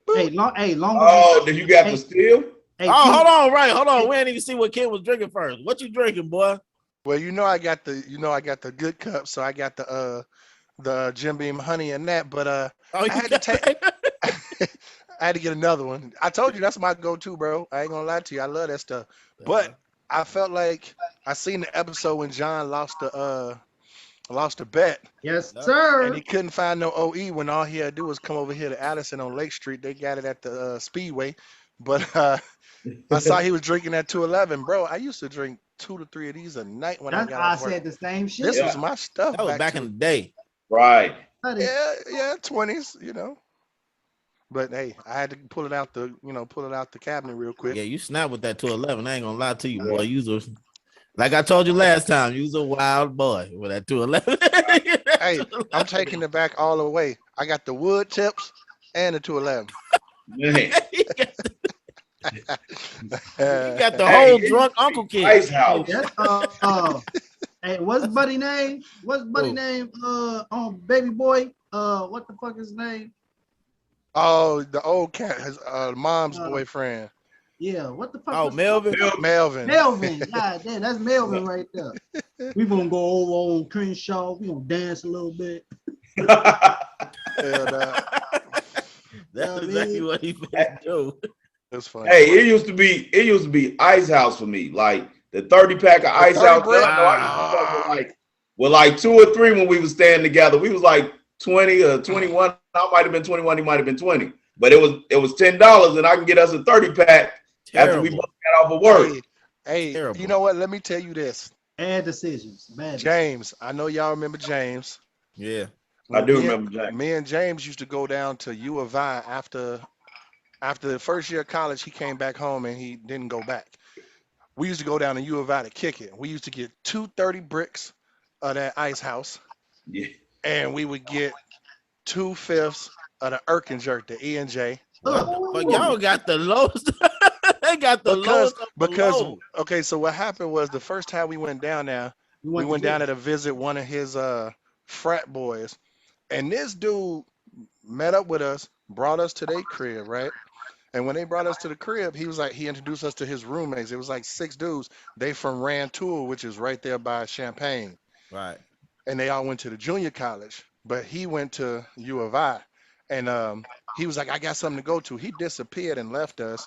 Long. Oh, did you got the steel? Hey, hold on. We ain't even see what Ken was drinking first. What you drinking, boy? Well, I got the good cup, so I got the Jim Beam honey and that. But I had to take. I had to get another one. I told you that's my go-to, bro. I ain't gonna lie to you. I love that stuff. But I felt like I seen the episode when John lost the bet. Yes, sir. And he couldn't find no OE when all he had to do was come over here to Addison on Lake Street. They got it at the Speedway. But I saw he was drinking that 211, bro. I used to drink 2 to 3 of these a night when I got off work. I said the same shit. This was my stuff. That was back in the day. Right. Yeah, 20s, you know. But hey, I had to pull it out the cabinet real quick. Yeah, you snap with that 211. I ain't gonna lie to you, boy. Like I told you last time, you was a wild boy with that 211. Hey, I'm taking it back all the way. I got the wood tips and the 211. Man. You got the whole drunk Uncle Kid. Ice Hey, House. that's hey, what's Buddy name? What's Buddy name? On Baby Boy. What the fuck is his name? Oh, the old cat, his mom's boyfriend. Yeah, what the fuck? Oh, Melvin. Melvin. God damn, that's Melvin right there. We gonna go over on Crenshaw. We gonna dance a little bit. And, That's exactly what he finna do. it's funny. Hey, it used to be Ice House for me. Like the 30 pack of Ice House. With like 2 or 3 when we was staying together. We was like 20 or 21. I might have been 21. He might have been 20. But it was $10, and I can get us a 30 pack after we both got off of work. Hey, you know what? Let me tell you this. Bad decisions. James, I know y'all remember James. Yeah. I do remember James. Me and James used to go down to U of I after the first year of college. He came back home and he didn't go back. We used to go down to U of I to kick it. We used to get 230 bricks of that Ice House. Yeah. And we would get 2/5 of the Erkenjerk, the E&J. But y'all got the lowest. They got the lowest. Because okay, so what happened was the first time we went down there, we went down there to visit one of his frat boys, and this dude met up with us, brought us to their crib, right? And when they brought us to the crib, he introduced us to his roommates. It was like 6 dudes. They from Rantoul, which is right there by Champaign. Right. And they all went to the junior college, but he went to U of I. And he was like, I got something to go to. He disappeared and left us.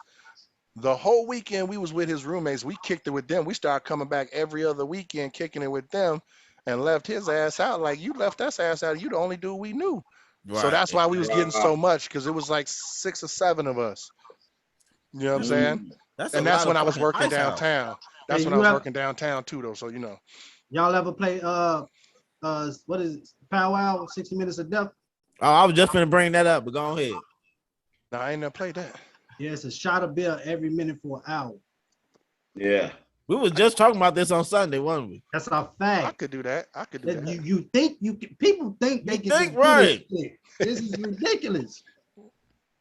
The whole weekend we was with his roommates. We kicked it with them. We started coming back every other weekend, kicking it with them, and left his ass out. Like, you left us ass out. You the only dude we knew. Right. So that's why we was getting so much, because it was like 6 or 7 of us. You know what I'm saying? That's when I was working downtown. That's when I was working downtown too, though. So you know. Y'all ever play what is it? Powwow, 60 Minutes of Death? Oh, I was just gonna bring that up, but go ahead. No, I ain't never played that. Yeah, it's a shot of beer every minute for an hour. Yeah. We was just talking about this on Sunday, wasn't we? That's a fact. I could do that. You think you can, people think they can think right. This is ridiculous.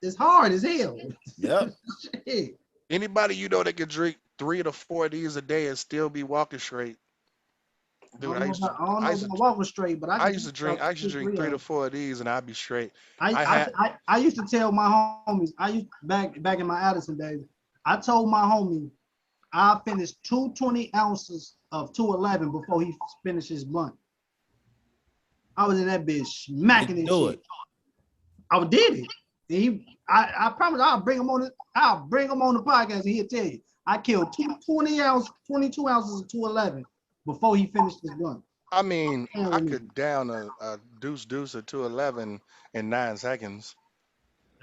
It's hard as hell. Yep. Anybody you know that can drink 3 to 4 of these a day and still be walking straight? Dude, I used to walk straight, but I used to drink 3 to 4 of these and I'd be straight. I used to tell my homies, back in my Addison days, I told my homie I finished 220 ounces of 211 before he finished his blunt. I was in that bitch smacking it. I did it. I promise I'll bring him on the podcast and he'll tell you. I killed 22 ounces of 211 before he finished his blunt. I mean, I could down a deuce of 211 in 9 seconds.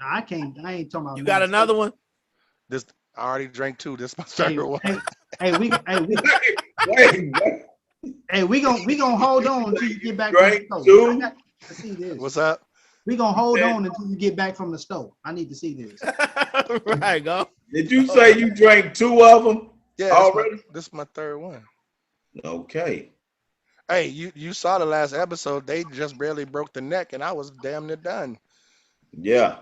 I ain't talking about. You got another one? This I already drank 2. This is my second one. We gonna hold on until you get back from the store. I gotta see this. What's up? We gonna hold on until you get back from the store. I need to see this. Right, go. Did you say you drank 2 of them? Yeah, already. This is my 3rd one. Okay. Hey, you saw the last episode. They just barely broke the neck, and I was damn near done. Yeah.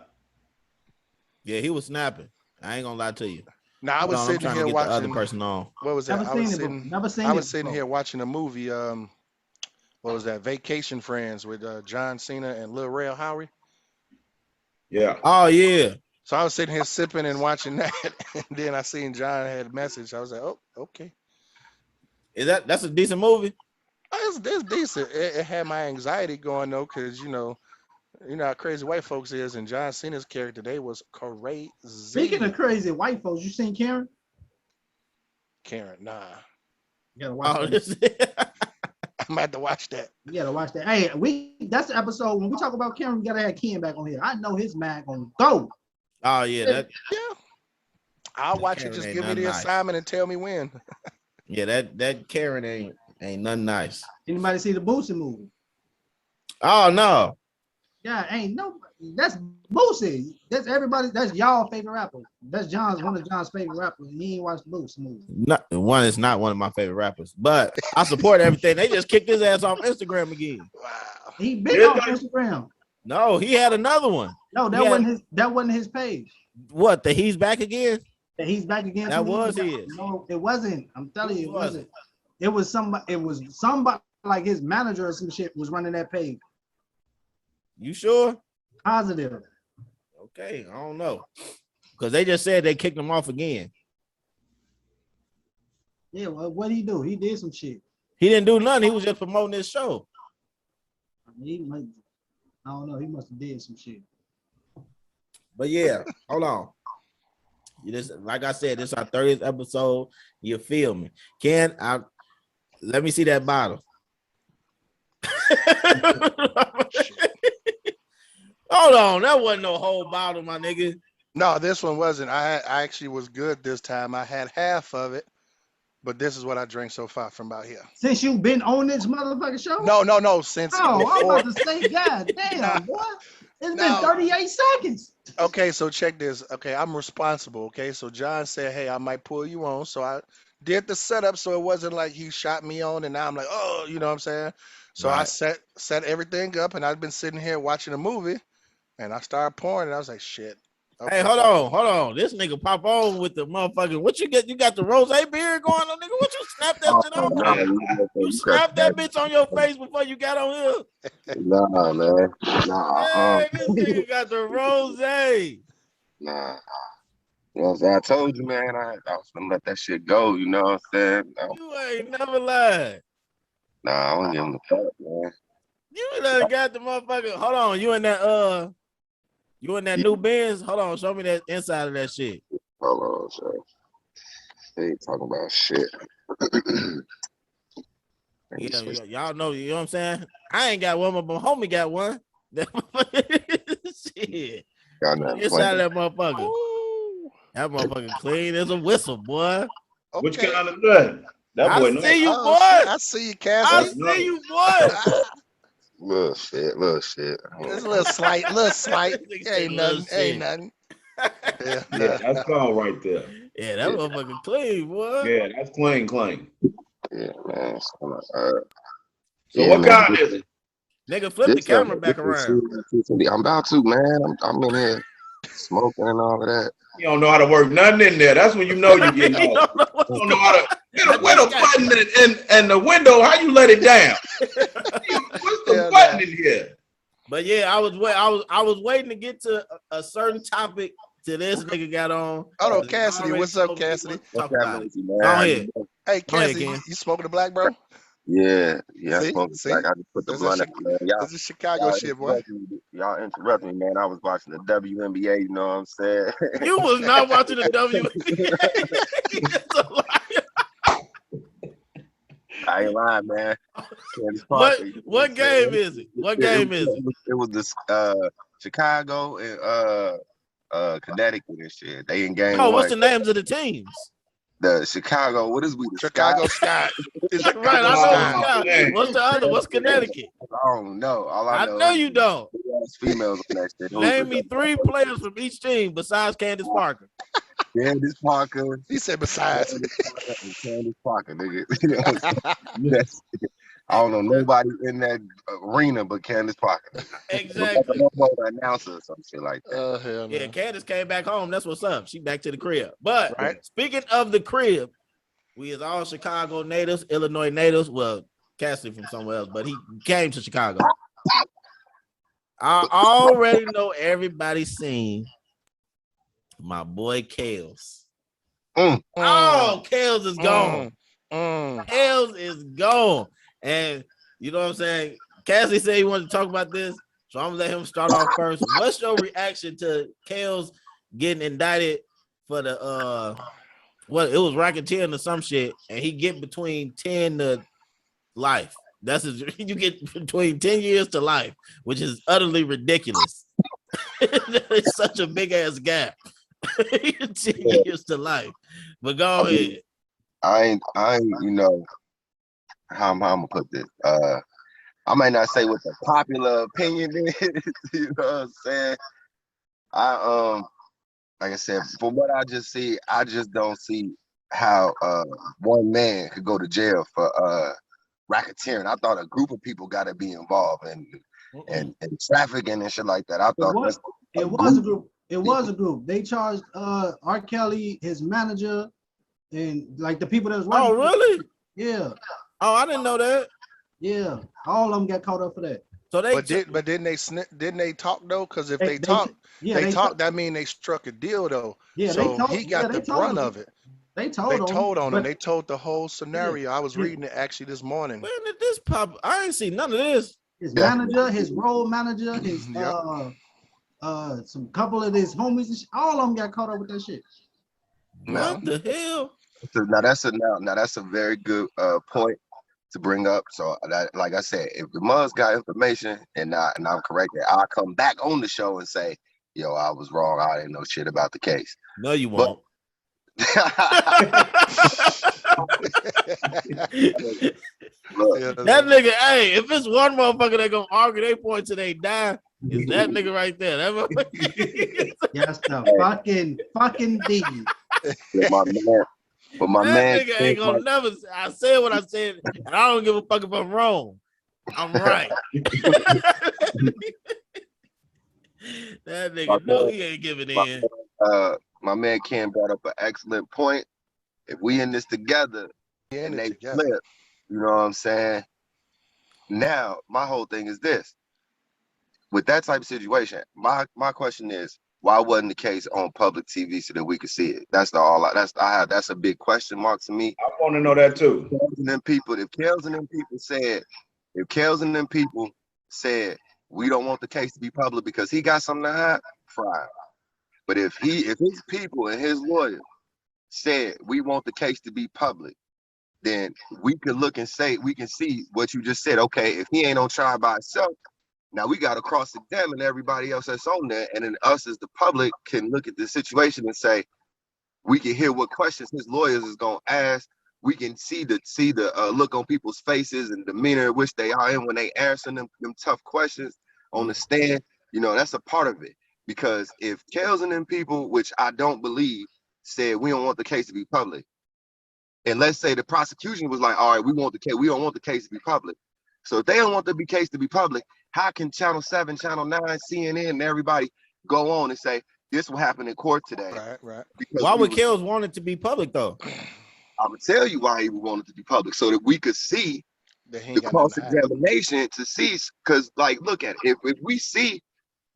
Yeah, he was snapping. I ain't gonna lie to you. Now I was sitting here watching the other person on. What was that? I was sitting here watching a movie. What was that? Vacation Friends with John Cena and Lil Rel Howery. Yeah. Oh yeah. So I was sitting here sipping and watching that, and then I seen John had a message. I was like, oh, okay. That's a decent movie? It's decent. It had my anxiety going though, because you know how crazy white folks is, and John Cena's character today was crazy. Speaking of crazy white folks, you seen Karen? Karen, nah. You gotta watch that. I'm about to watch that. You gotta watch that. Hey, that's the episode when we talk about Karen. We gotta have Ken back on here. I know his man gonna go. Oh yeah, I'll watch it. Just give me the assignment and tell me when. Yeah, that Karen ain't nothing nice. Anybody see the Boosie movie? Oh no. Yeah, ain't no. That's Boosie. That's everybody. That's y'all favorite rapper. That's one of John's favorite rappers. He ain't watched the Boosie movie. One is not one of my favorite rappers, but I support everything. They just kicked his ass off Instagram again. Wow. He been on Instagram. No, he had another one. No, that wasn't his page. What? The he's back again? That he's back again. That was his. No, it wasn't. I'm telling you, it wasn't. It was somebody. It was somebody like his manager or some shit was running that page. You sure? Positive. Okay, I don't know, because they just said they kicked him off again. Yeah, well, what did he do? He did some shit. He didn't do nothing. He was just promoting his show. I don't know. He must have did some shit. But yeah, hold on. Like I said, this is our 30th episode. You feel me? Let me see that bottle. Hold on, that wasn't no whole bottle, my nigga. No, this one wasn't. I actually was good this time. I had half of it, but this is what I drank so far from out here. Since you've been on this motherfucking show? No. Since I'm about to say, God damn, boy. It's been 38 seconds. Okay, so check this. Okay, I'm responsible. Okay, so John said, hey, I might pull you on. So I did the setup so it wasn't like he shot me on and now I'm like, oh, you know what I'm saying? So right. I set everything up and I've been sitting here watching a movie and I started pouring and I was like, shit. Okay. Hey, hold on. This nigga pop on with the motherfucking, what you get? You got the rose beer going on, nigga? What you snap that shit on? You snapped that bitch on your face before you got on here? Nah, man. Nah. Hey, this nigga got the rose. Nah. You know what I'm saying? I told you, man, I was gonna let that shit go, you know what I'm saying? You ain't never lied. Nah, I don't give him the fuck, man. You done got the motherfucker. Hold on, you in that new Benz? Hold on, show me that inside of that shit. Hold on, sir. They ain't talking about shit. Yeah, y'all know, you know what I'm saying? I ain't got one, but my homie got one. Shit. Inside of that motherfucker. Ooh. That motherfucker clean as a whistle, boy. Okay. Which kind of good? That boy. I see you, boy. I see you, Cassie. I see you, boy. Little shit. It's a little slight. Ain't nothing. Yeah, that's all right there. Yeah, that motherfucker clean, boy. Yeah, that's clean. Yeah, man. So what kind is it? Nigga, flip the camera back around. I'm about to, man. I'm in here smoking and all of that. You don't know how to work nothing in there. That's when you know you're getting off. You don't know how to where the button and the window, how you let it down? What's the button in here? But yeah, I was waiting to get to a certain topic till this nigga got on. Hold on, Cassidy. What's up, Cassidy? Hey, Cassidy, you smoking the black, bro? Yeah, I smoke black. I just put the blunt up, man. This is Chicago shit, boy. Y'all interrupt me, man. I was watching the WNBA, you know what I'm saying? You was not watching the WNBA. I ain't lying, man. What game is it? What game is it? It was this Chicago and Connecticut and shit. They in game. Oh, what's the names of the teams? The Chicago. What is we? The Chicago Sky. Right, I know Sky. What's the other? What's Connecticut? I don't know. All I know you don't. Females on that shit. Name me 3 players from each team besides Candace Parker. Candace Parker. He said besides. Candace Parker, nigga. Yes. I don't know nobody in that arena but Candace Parker. Exactly. Announcer or some shit like that. Hell no. Yeah, Candace came back home. That's what's up. She back to the crib. But Speaking of the crib, we is all Chicago natives, Illinois natives. Well, Cassidy from somewhere else, but he came to Chicago. I already know everybody's seen my boy Kales. Oh, Kales is gone. Kales is gone. And you know what I'm saying? Cassidy said he wanted to talk about this, so I'm gonna let him start off first. What's your reaction to Kales getting indicted for the it was racketeering or some shit, and he get between 10 to life. You get between 10 years to life, which is utterly ridiculous. It's such a big ass gap. 10 years to life. But go ahead. I ain't, you know, how I'm gonna put this. I might not say what the popular opinion is, you know what I'm saying? Like I said, from what I just see, I just don't see how one man could go to jail for racketeering. I thought a group of people got to be involved and trafficking and shit like that. I thought it was a group. It was a group. They charged R. Kelly, his manager, and like the people that was working. Oh, really? Yeah. Oh, I didn't know that. Yeah. All of them got caught up for that. So they but didn't they talk though? Because if they talk, that mean they struck a deal though. Yeah, so he got the brunt of it. They told on him. They told the whole scenario. I was reading it actually this morning. When did this pop? I ain't seen none of this. His manager, his role manager, his some couple of his homies, and all of them got caught up with that shit. What the hell? So now that's a very good point to bring up. So that, like I said, if the Muzz got information and I'm correct, I'll come back on the show and say, yo, I was wrong. I didn't know shit about the case. No, you won't. That nigga, hey, if it's one motherfucker that gonna argue they point till they die, is that nigga right there. That Yes, the fucking D. But my man nigga ain't gonna never. I said what I said, and I don't give a fuck if I'm wrong. I'm right. That nigga, no, he ain't giving in. My man Ken brought up an excellent point. If we in this together and they flip, you know what I'm saying? Now, my whole thing is this. With that type of situation, my question is, why wasn't the case on public TV so that we could see it? That's a big question mark to me. I want to know that too. If Kels and them people said we don't want the case to be public because he got something to hide, fine. But if his people and his lawyers said we want the case to be public, then we can look and say, we can see what you just said. Okay, if he ain't on trial by himself, now we got to cross-examine everybody else that's on there, and then us as the public can look at the situation and say, we can hear what questions his lawyers is gonna ask. We can see the look on people's faces and demeanor in which they are in when they answer them tough questions on the stand. You know, that's a part of it. Because if Kels and them people, which I don't believe, said we don't want the case to be public, and let's say the prosecution was like, all right, we don't want the case to be public. So if they don't want the case to be public, how can Channel 7, Channel 9, CNN, and everybody go on and say this will happen in court today? Right. Why would Kels want it to be public though? I'm gonna tell you why he would want it to be public, so that we could see the cross-examination to see. Because, like, look at it.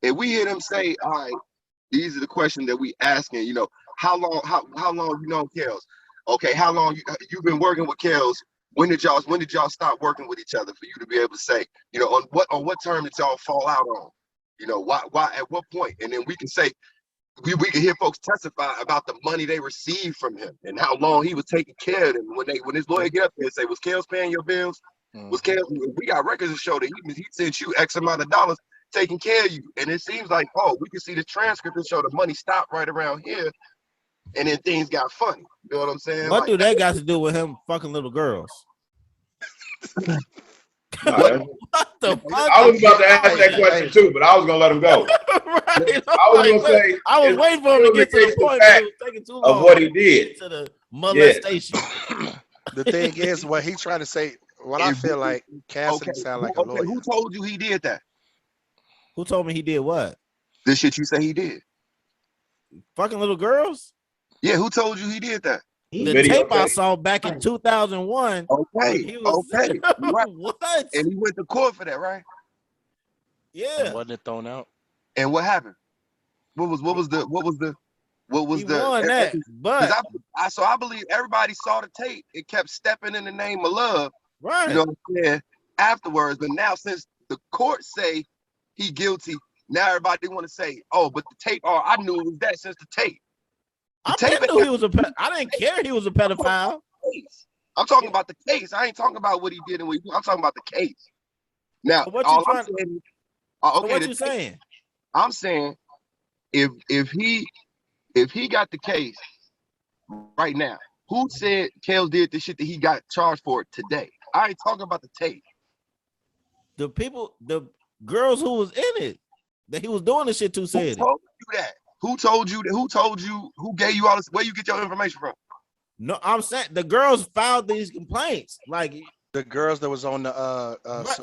If we hear them say, all right, these are the questions that we asking, you know, how long you know Kels? Okay, how long you've been working with Kels? When did y'all stop working with each other for you to be able to say, you know, on what term did y'all fall out on? You know, why at what point? And then we can say, we can hear folks testify about the money they received from him and how long he was taking care of them. When his lawyer get up there and say, was Kels paying your bills? Was Kels? We got records to show that he sent you X amount of dollars taking care of you. And it seems like, we can see the transcript and show the money stopped right around here, and then things got funny. You know what I'm saying? What do that got to do with him fucking little girls? What the fuck? I was about to ask that question too, but I was gonna let him go. Right. I was gonna say, I was waiting for him to get to the point, but it was taking too long of what he did to the molestation. The thing is, what he trying to say, what I feel like Cassidy sound like a lawyer. Who told you he did that? Who told me he did what? The shit you say he did. Fucking little girls? Yeah, who told you he did that? The tape I saw back in 2001. Okay. Right. What? And he went to court for that, right? Yeah. And wasn't it thrown out? And what happened? What was the he won that, but I believe everybody saw the tape. It kept stepping in the name of love. Right. You know what I'm saying? Afterwards, but now since the court say he guilty, now everybody want to say, oh, but the tape, I knew it was that since the tape. I knew he was I didn't care he was a pedophile. I'm talking about the case. I ain't talking about what he did and what he did. I'm talking about the case. Now, what you saying? I'm saying if he got the case right now, who said Kels did the shit that he got charged for today? I ain't talking about the tape. The girls who was in it that he was doing the shit to said it. Who told you that? Who told you that? Who told you? Who gave you all this? Where you get your information from? No, I'm saying the girls filed these complaints. Like The girls that was on the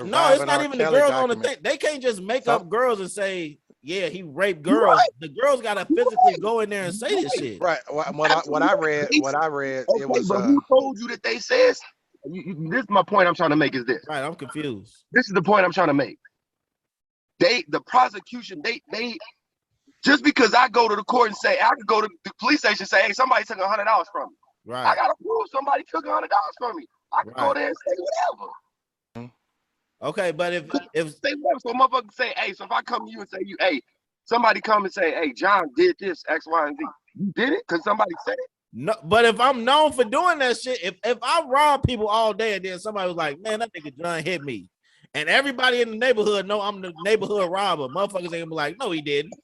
no, it's not even the girls on the thing. They can't just make up girls and say, yeah, he raped girls. Right. The girls gotta physically go in there and say this shit. Right. What I read, okay, it was. But who told you that they said? This is my point. I'm trying to make is this. Right. I'm confused. This is the point I'm trying to make. The prosecution, they just because I go to the court and say I could go to the police station and say, hey, somebody took $100 from me. Right. I gotta prove somebody took $100 from me. I can go there and say whatever. Okay, but if say whatever, so motherfucker say, hey, so if I come to you and say hey, somebody come and say, hey, John did this X, Y, and Z, you did it because somebody said it. No, but if I'm known for doing that shit, if I rob people all day and then somebody was like, man, that nigga John hit me, and everybody in the neighborhood know I'm the neighborhood robber, motherfuckers ain't gonna be like, no, he didn't.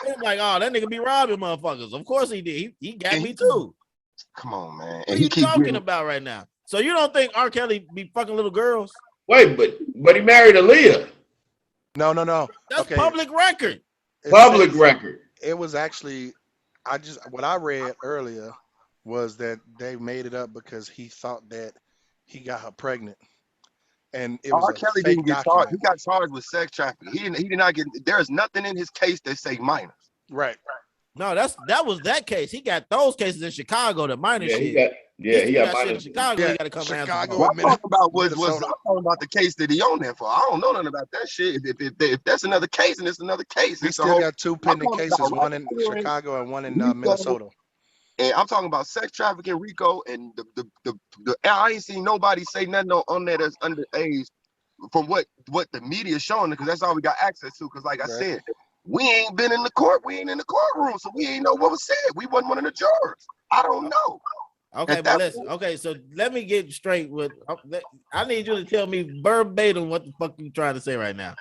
They're like, oh, that nigga be robbing motherfuckers. Of course he did. He got me too. Come on, man. What are you talking about right now? So you don't think R. Kelly be fucking little girls? Wait, but he married Aaliyah. No. That's public record. Public record. It was actually, what I read earlier was that they made it up because he thought that he got her pregnant. And it was R. Kelly didn't get charged. He got charged with sex trafficking. He did not get. There is nothing in his case that say minors. Right. No, that was that case. He got those cases in Chicago, the minor shit. He got shit in Chicago. He got to come Chicago. What I'm talking about I'm talking about the case that he on there for. I don't know nothing about that shit. If that's another case, and it's another case. He still got two pending cases, one in Chicago and one in Minnesota. And I'm talking about sex trafficking, RICO, and the I ain't seen nobody say nothing on there that's underage from what the media is showing, because that's all we got access to. Because like I said, we ain't been in the court. We ain't in the courtroom, so we ain't know what was said. We wasn't one of the jurors. I don't know. Okay, but listen. Okay, so let me get straight with. I need you to tell me verbatim what the fuck you trying to say right now.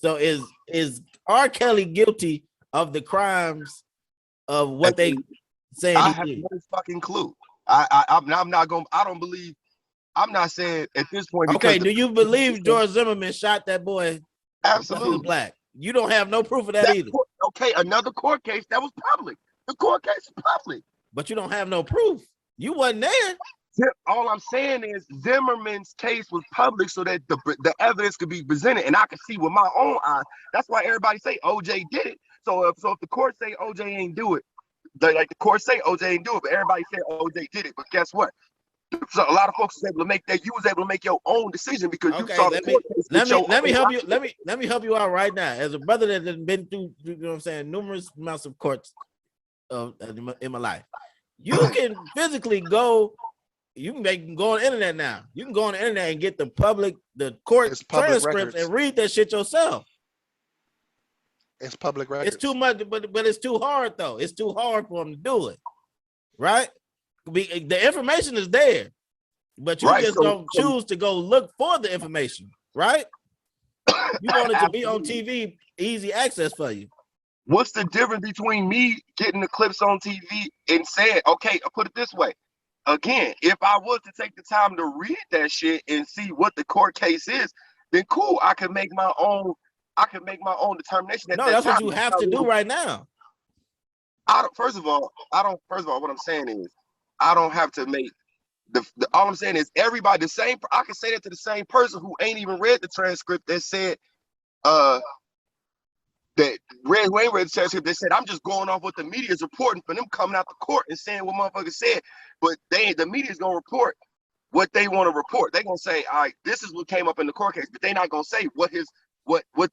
So is R. Kelly guilty of the crimes of what they saying I he have did? no fucking clue. I'm not going. I don't believe. I'm not saying at this point. Okay, do you believe George Zimmerman shot that boy? Absolutely black. You don't have no proof of that either. Okay, another court case that was public. The court case is public, but you don't have no proof. You wasn't there. All I'm saying is Zimmerman's case was public so that the evidence could be presented, and I could see with my own eyes. That's why everybody say OJ did it. So if the court say OJ ain't do it, like the court say OJ ain't do it, but everybody said OJ did it. But guess what? So a lot of folks was able to make that. You was able to make your own decision because you saw the court case. Let me help you. Let me help you out right now. As a brother that has been through, you know what I'm saying, numerous amounts of courts in my life. You can physically go. You can go on the internet now. You can go on the internet and get the court transcripts and read that shit yourself. It's public record. It's too much, but it's too hard though. It's too hard for them to do it, right? The information is there, but you just don't choose to go look for the information, right? You want it to be on TV, easy access for you. What's the difference between me getting the clips on TV and saying, okay, I'll put it this way. Again, if I was to take the time to read that shit and see what the court case is, then cool, I can make my own determination. That's what you have to do right now. First of all, what I'm saying is I don't have to make all I'm saying is everybody the same. I can say that to the same person who ain't even read the transcript that said that read the transcript. They said I'm just going off what the media is reporting for them coming out the court and saying what motherfuckers said, but the media's gonna report what they want to report. They're gonna say, all right, this is what came up in the court case, but they're not gonna say what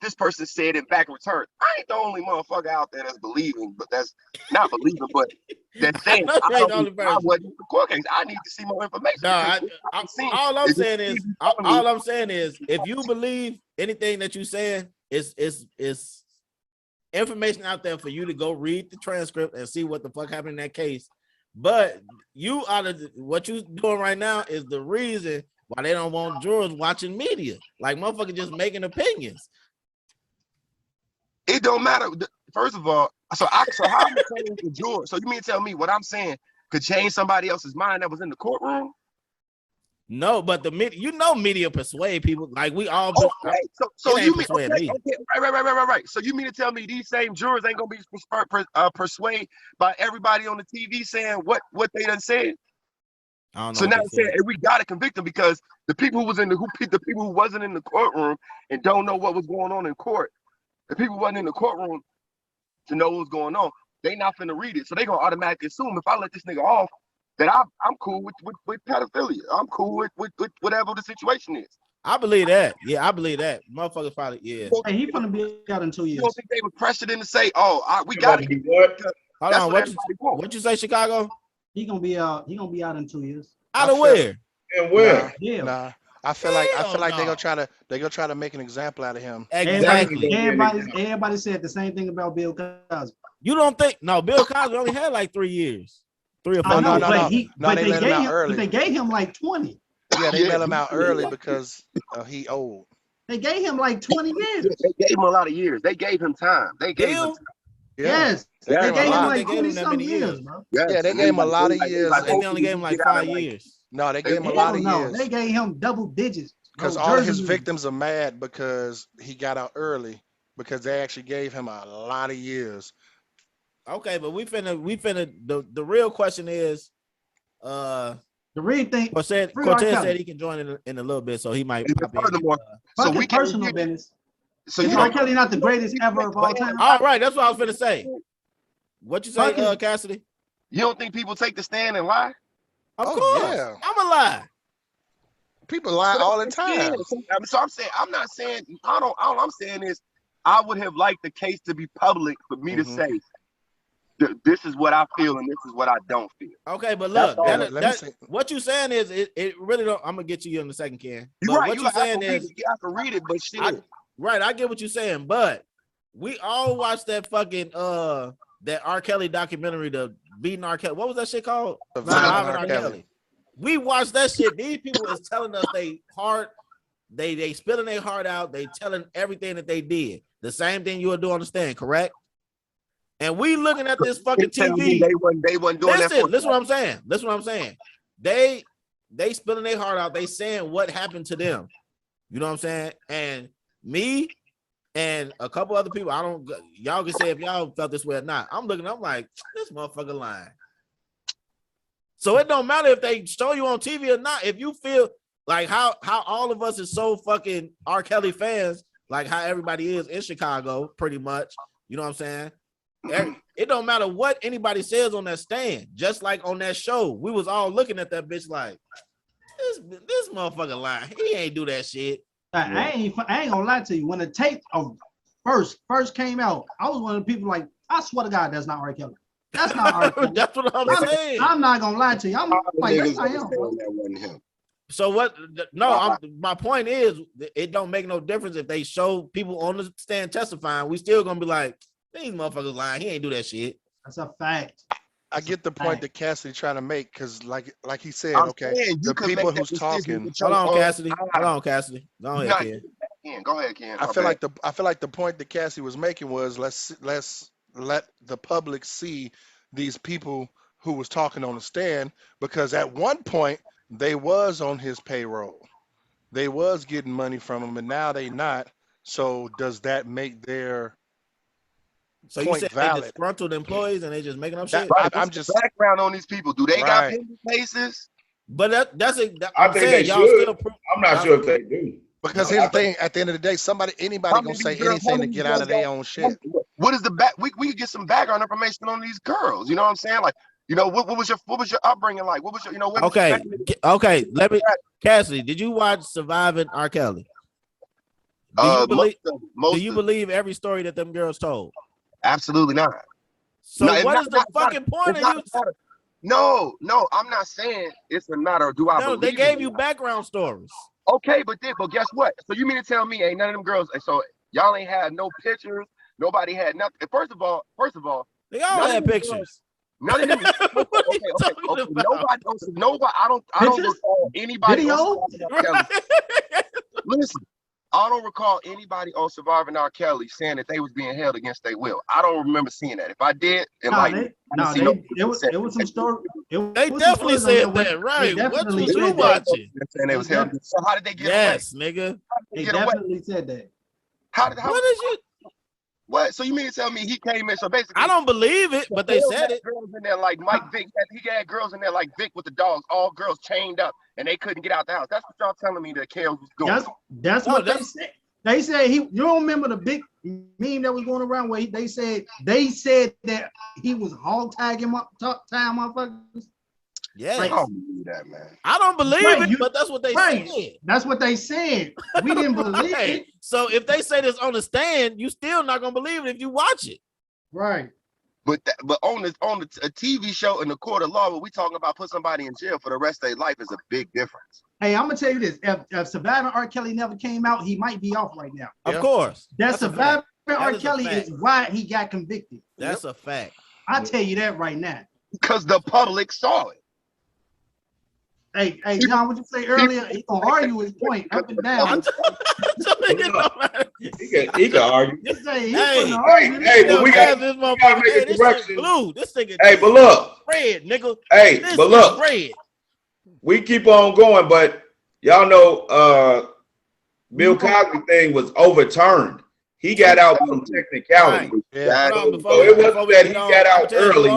this person said in back return. I ain't the only motherfucker out there that's believing, but that's not believing, but that's saying I wasn't the court case. I need to see more information. No, all I'm saying is if you believe anything that you're saying, is information out there for you to go read the transcript and see what the fuck happened in that case. But what you doing right now is the reason why they don't want jurors watching media. Like motherfuckers just making opinions. It don't matter. First of all, so how am I telling the juror? So you mean to tell me what I'm saying could change somebody else's mind that was in the courtroom? No, but the media persuade people. Like we all. Okay, so you mean right. So you mean to tell me these same jurors ain't gonna be persuaded by everybody on the TV saying what they done said? I don't know. So now I'm saying, we gotta convict him because the people who was in the people who wasn't in the courtroom and don't know what was going on in court, the people who wasn't in the courtroom to know what's going on, they not finna read it. So they gonna automatically assume if I let this nigga off, that I'm cool with pedophilia. I'm cool with whatever the situation is. I believe that. Yeah, I believe that. Motherfuckers probably, yeah. Hey, he gonna be out in 2 years. You don't think they were pressured in to say, "Oh, we got to be what? Hold on, what you say, Chicago? He gonna be out. He gonna be out in 2 years. Out of where? And where? Yeah. Nah. I feel like they're gonna try to make an example out of him. Exactly. Everybody said the same thing about Bill Cosby. You don't think? No, Bill Cosby only had like 3 years, 3 or 4 No, years. but they let him out early. They gave him like 20. Yeah, they let him out early because he old. They gave him like 20 years. They gave him a lot of years. They gave him time. They gave him time. Yes. They gave him like 20-some years, bro. Yes. Yeah, they gave him a lot of years. I think they only gave him like 5 years. No, they gave him a lot of years. They gave him double digits. Because all of his victims are mad because he got out early because they actually gave him a lot of years. Okay, but we finna the real question is the real thing. Cortez said he can join in a little bit, so he might pop in. Furthermore, so we personal business. So is R. Kelly not the greatest ever of all time? All right, that's what I was finna say. What you say, Cassidy? You don't think people take the stand and lie? Of course. Yeah. I'm a lie. People lie all the time. So I'm saying, I'm not saying, all I'm saying is, I would have liked the case to be public for me to say, this is what I feel and this is what I don't feel. Okay, but look, what you saying is, it really don't, I'm gonna get to you in a second, Ken. You're right. What you saying is, I can read it, but shit. Right, I get what you're saying, but we all watched that fucking, that R. Kelly documentary, the Beating R. Kelly. What was that shit called? Surviving R. Kelly. We watched that shit. These people is telling us they spilling their heart out. They telling everything that they did. The same thing you would do on the stand, correct? And we looking at this fucking TV. They wasn't doing that. Listen what I'm saying. Listen what I'm saying. They spilling their heart out. They saying what happened to them. You know what I'm saying? And me and a couple other people, y'all can say if y'all felt this way or not. I'm like, this motherfucker lying. So it don't matter if they show you on TV or not. If you feel like how all of us is so fucking R. Kelly fans, like how everybody is in Chicago, pretty much. You know what I'm saying? It don't matter what anybody says on that stand. Just like on that show, we was all looking at that bitch like, this motherfucker lying. He ain't do that shit. I ain't gonna lie to you. When the tape first came out, I was one of the people like, I swear to God, that's not R. Kelly. That's not R. Kelly. That's what I'm saying. I'm not gonna lie to you. I'm like, that's not him. So what? No, my point is, it don't make no difference if they show people on the stand testifying. We still gonna be like, these motherfuckers lying. He ain't do that shit. That's a fact. I get the point that Cassidy trying to make because, like he said, the people who's talking. Hold on, Cassidy. Go ahead, Ken. Go ahead, Ken. I feel like the point that Cassidy was making was let's let the public see these people who was talking on the stand, because at one point they was on his payroll, they was getting money from him, and now they not. So does that make their So you said valid? They disgruntled employees and they just making up shit. Right, I'm just background on these people. Do they got pending cases? But that's it. I think they should. I'm not sure if they do. Because here's the thing: at the end of the day, anybody gonna say anything to get out of their own shit. What is the back? We could get some background information on these girls. You know what I'm saying? Like, you know, what was your upbringing like? What was your, okay. Let me, Cassidy. Did you watch Surviving R. Kelly? Do you believe every story that them girls told? Absolutely not. So what is the fucking point of you? No, I'm not saying it's a not, or do I believe they gave you background stories. Okay, but guess what? So you mean to tell me ain't none of them girls, so y'all ain't had no pictures, nobody had nothing. First of all, they all had pictures. None of them. Okay. Nobody. I don't recall anybody. Listen, I don't recall anybody on Surviving R. Kelly saying that they was being held against their will. I don't remember seeing that. If I did, it was some story. They definitely said that, right? What was you watching? Saying they was held. So how did they get away? Yes, nigga. They definitely said that. How what is you? What? So you mean to tell me he came in? So basically, I don't believe it, but they said it. Girls in there like Mike Vick. He had girls in there like Vick with the dogs, all girls chained up, and they couldn't get out the house. That's what y'all telling me that Kale was doing. That's what they said. They said you don't remember the big meme that was going around where they said that he was hog tagging motherfuckers. Yeah, I don't believe that, man. I don't believe it, but that's what they said. That's what they said. We didn't believe it. So if they say this on the stand, you still not gonna believe it if you watch it. Right. But on a TV show in the court of law, where we talking about put somebody in jail for the rest of their life is a big difference. Hey, I'm gonna tell you this: if Surviving R. Kelly never came out, he might be off right now. Of course, that's Surviving R. Kelly is why he got convicted. That's a fact. I tell you that right now. Because the public saw it. Hey, John, what you say earlier? He gonna argue his point up and down. He can argue. Just say, but we got to make a correction. Blue, this thing. Hey, but look, red, nigga. Hey, but look, red. We keep on going, but y'all know, Bill Cosby thing was overturned. He got out from technicality. Right. Yeah. So it wasn't that he got out early.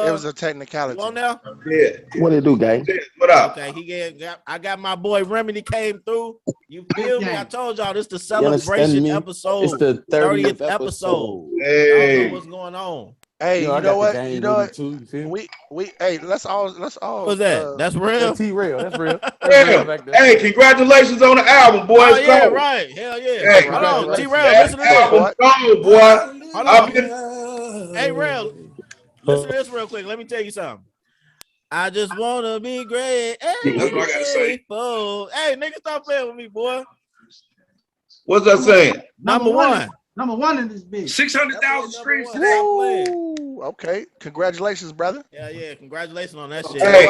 It was a technicality. On now? Yeah. What it do, gang? What up? Okay, I got my boy Remedy came through. You feel me? I told y'all this the celebration episode. It's the 30th episode. Hey, I don't know what's going on. Hey, you know what? You know what? Too, We hey, let's all What's that? That's real. That's real. That's real. Hey, congratulations on the album, boy. Oh, yeah, right. Hell yeah. Hey, hold on, T-Rail, listen to this. Hold on. Hey, Rail, listen to this real quick. Let me tell you something. I just wanna be great. Hey, that's what I gotta say. Hey, nigga, stop playing with me, boy. What's that saying? Number one in this bitch. 600,000 streams today. Okay, congratulations, brother. Yeah, congratulations on that shit. Hey,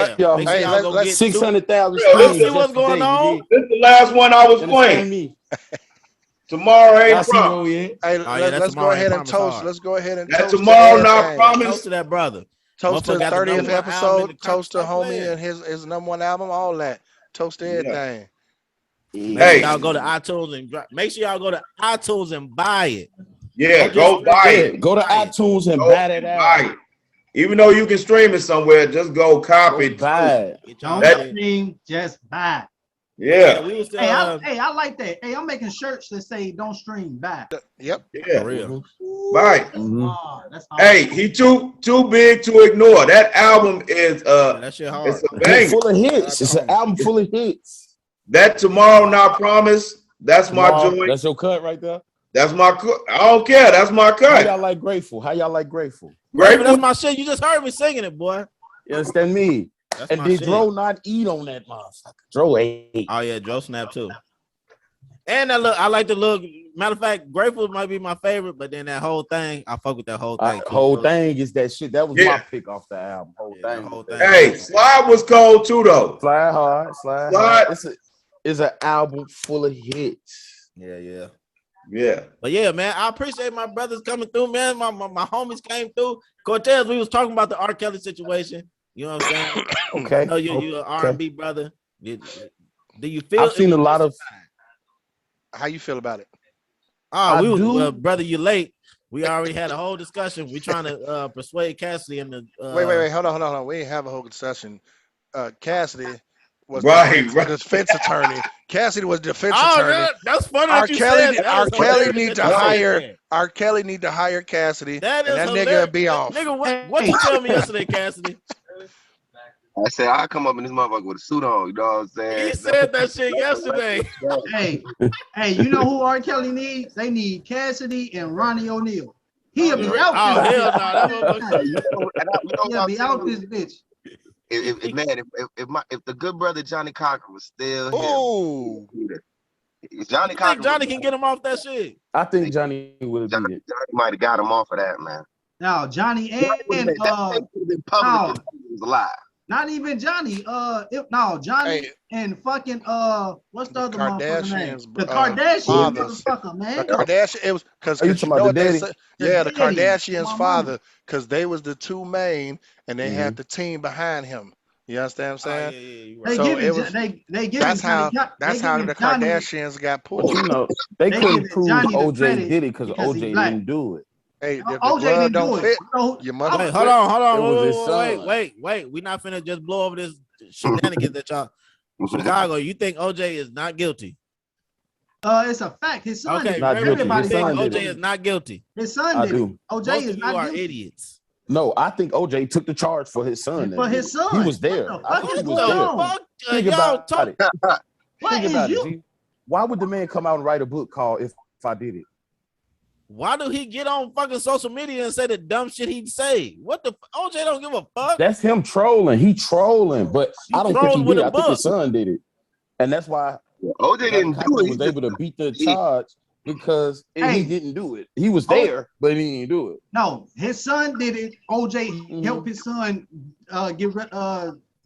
let's 600,000 streams. See what's going on. This is the last one I was playing. Tomorrow ain't promise. Hey, let's go ahead and toast. Let's go ahead and toast. Tomorrow not promise. Toast to that brother. Toast to the 30th episode. Toast to homie and his number one album. All that. Toast to everything. Make sure y'all go to iTunes and buy it. Yeah, go buy it. Go to iTunes and buy that album. Even though you can stream it somewhere, just go copy it. Buy it. Don't stream, just buy it. Yeah. Hey, I like that. Hey, I'm making shirts that say "Don't stream, buy." Yep. Yeah. For real. Right. Oh, that's awesome. Hey, he too big to ignore. That album is that shit hard. It's a banger. Full of hits. It's an album full of hits. That Tomorrow Not Promise. That's my joint. That's your cut right there. That's my cut. I don't care. That's my cut. How y'all like Grateful? Grateful, Grateful. That's my shit. You just heard me singing it, boy. You understand me? That's and did Dro not eat on that motherfucker? Dro ate. Oh yeah, Dro snapped too. And that look, I like the look. Matter of fact, Grateful might be my favorite, but then that whole thing, I fuck with that whole thing. Whole thing is that shit. That was my pick off the album. Whole thing. Hey, Slide was cold too though. Slide hard. It's an album full of hits. Yeah. But yeah, man, I appreciate my brothers coming through, man. My homies came through. Cortez, we was talking about the R. Kelly situation. You know what I'm saying? Okay. I know you're an R&B brother. Do you feel? I've seen a lot of. How you feel about it? Oh, brother, you late. We already had a whole discussion. We trying to persuade Cassidy and the. Wait, hold on. We ain't have a whole discussion. Cassidy was the defense attorney. Cassidy was defense attorney. That's funny. R. Kelly need to hire. R. Kelly need to hire Cassidy. That nigga be off. Nigga, what you tell me yesterday, Cassidy? I said I come up in this motherfucker with a suit on. You know what I'm saying? He said that shit yesterday. Hey, you know who R. Kelly needs? They need Cassidy and Ronnie O'Neal. He'll be out. Oh hell no! He'll be out this bitch. If the good brother Johnny Cochran was still here, Johnny can get him off that shit. I think Johnny would have Johnny might have got him off of that, man. Now Johnny and was alive. Not even Johnny. Johnny and fucking what's the other motherfucker name? The Kardashian motherfucker, man. The Kardashian. It was because you know what they said? Yeah, the Kardashians' father, because they was the two main, and they had the team behind him. You understand what I'm saying? That's how the Kardashians got pulled. You know, they couldn't prove OJ did it because OJ didn't do it. Hey, if the OJ glove didn't don't do it. fit, No, you must. Wait, hold on, It was his son. wait. We're not finna just blow over this shenanigans that y'all. Chicago, you think OJ is not guilty? It's a fact. His son Okay, did. Not guilty. Everybody His think son knows did OJ it. is not guilty. His son I did. do. OJ Most is of you not are guilty. idiots. No, I think OJ took the charge for his son. For his son. He was there. What the I fuck think is he was going there. on? Fuck, Think y'all about talk. it. What Think is about you? it, G. Why would the man come out and write a book called "If I Did It"? Why do he get on fucking social media and say the dumb shit he'd say? What the OJ don't give a fuck. That's him trolling. He trolling, but I don't think he trolling with did. a I think book. his son did it, and that's why OJ didn't do Cochran it. was able to beat the charge because Hey. he didn't do it. He was there, but he didn't do it. No, his son did it. OJ Mhm. helped his son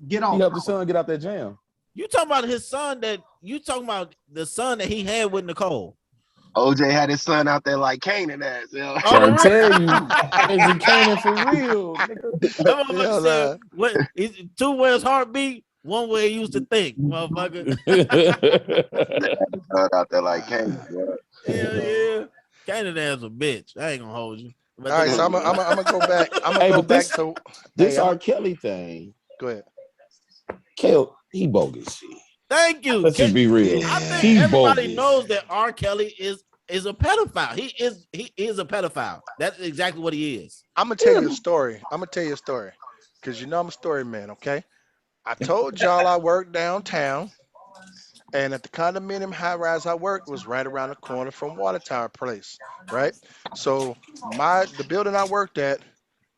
get off. He helped his son get out that jam. You talking about his son you talking about the son that he had with Nicole. OJ had his son out there like Canaan ass. Oh, Trying to right. tell you, is he Canaan for real? That motherfucker said, what is two ways heartbeat, one way he used to think, motherfucker. Out there like Canaan. Hell yeah. Canada's a bitch. I ain't gonna hold you. But All right, so I'm gonna go back. I'm gonna Hey, go but back this- to This Hey, R. Kelly thing, go ahead. Kel, he bogus. Shit. thank you. Let's just be real. I think He's everybody bogus. knows that R. Kelly is a pedophile. He is a pedophile. That's exactly what he is. I'm gonna tell you a story. Because you know I'm a story man, okay? I told y'all I worked downtown, and at the condominium high rise I worked was right around the corner from Water Tower Place, right? So the building I worked at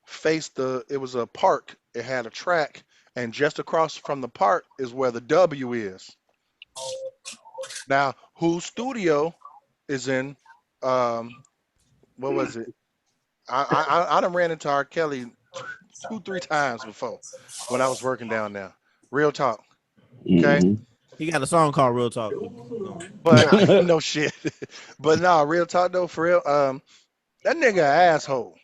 faced it was a park. It had a track, and just across from the park is where the W is. Now, whose studio is in what was it? I done ran into R. Kelly 2-3 times before when I was working down there. Real talk. Okay. Mhm. He got a song called Real Talk. But no shit. But no, real talk though, for real. That nigga an asshole.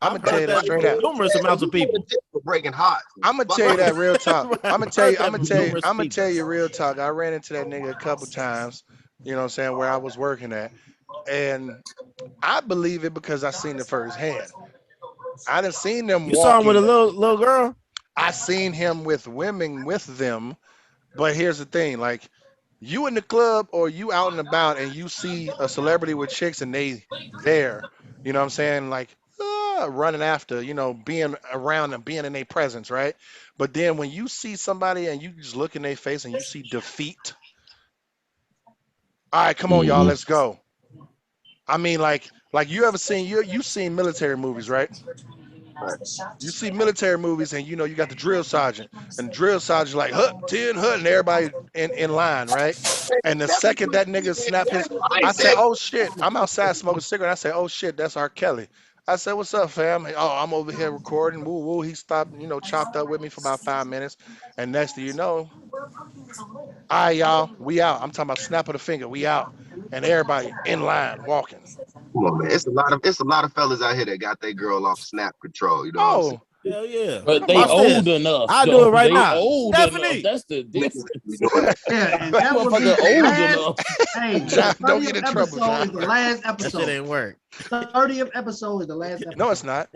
I'm gonna tell you that straight out. Numerous amounts of people. For breaking hearts. I'm gonna tell you that real talk. I'm gonna tell you Numerous real talk. I ran into that nigga a couple times, you know what I'm saying, where I was working at. And I believe it because I seen it firsthand. I done seen them You saw him with a walking. little girl? I seen him with women with them, but here's the thing: like, you in the club or you out and about and you see a celebrity with chicks and they there, you know what I'm saying? Like, running after, you know, being around them, being in their presence, right? But then when you see somebody and you just look in their face and you see defeat, all right, come on, y'all, let's go. I mean, like you ever seen you seen military movies, right? You see military movies and you know you got the drill sergeant and the drill sergeant like hut 10 hut and everybody in line, right? And the second that nigga snap his, I said, oh shit, I'm outside smoking a cigarette. I said, oh shit, that's R. Kelly. I said, what's up, fam? Oh, I'm over here recording. Woo woo. He stopped, you know, chopped up with me for about 5 minutes, and next thing you know, all right, y'all, we out. I'm talking about snap of the finger, we out, and everybody in line walking. Come on, man. It's a lot of fellas out here that got their girl off snap control. You know what I'm saying? Hell yeah. But they Watch old this. enough. I'll though. do it right They now. Old Stephanie. enough. That's the difference. Yeah, and that would be Motherfucker the old last, enough. hey, John, the don't get in 30th trouble, episode John. is the last That shit episode. ain't work. 30th episode is the last episode. No, it's not.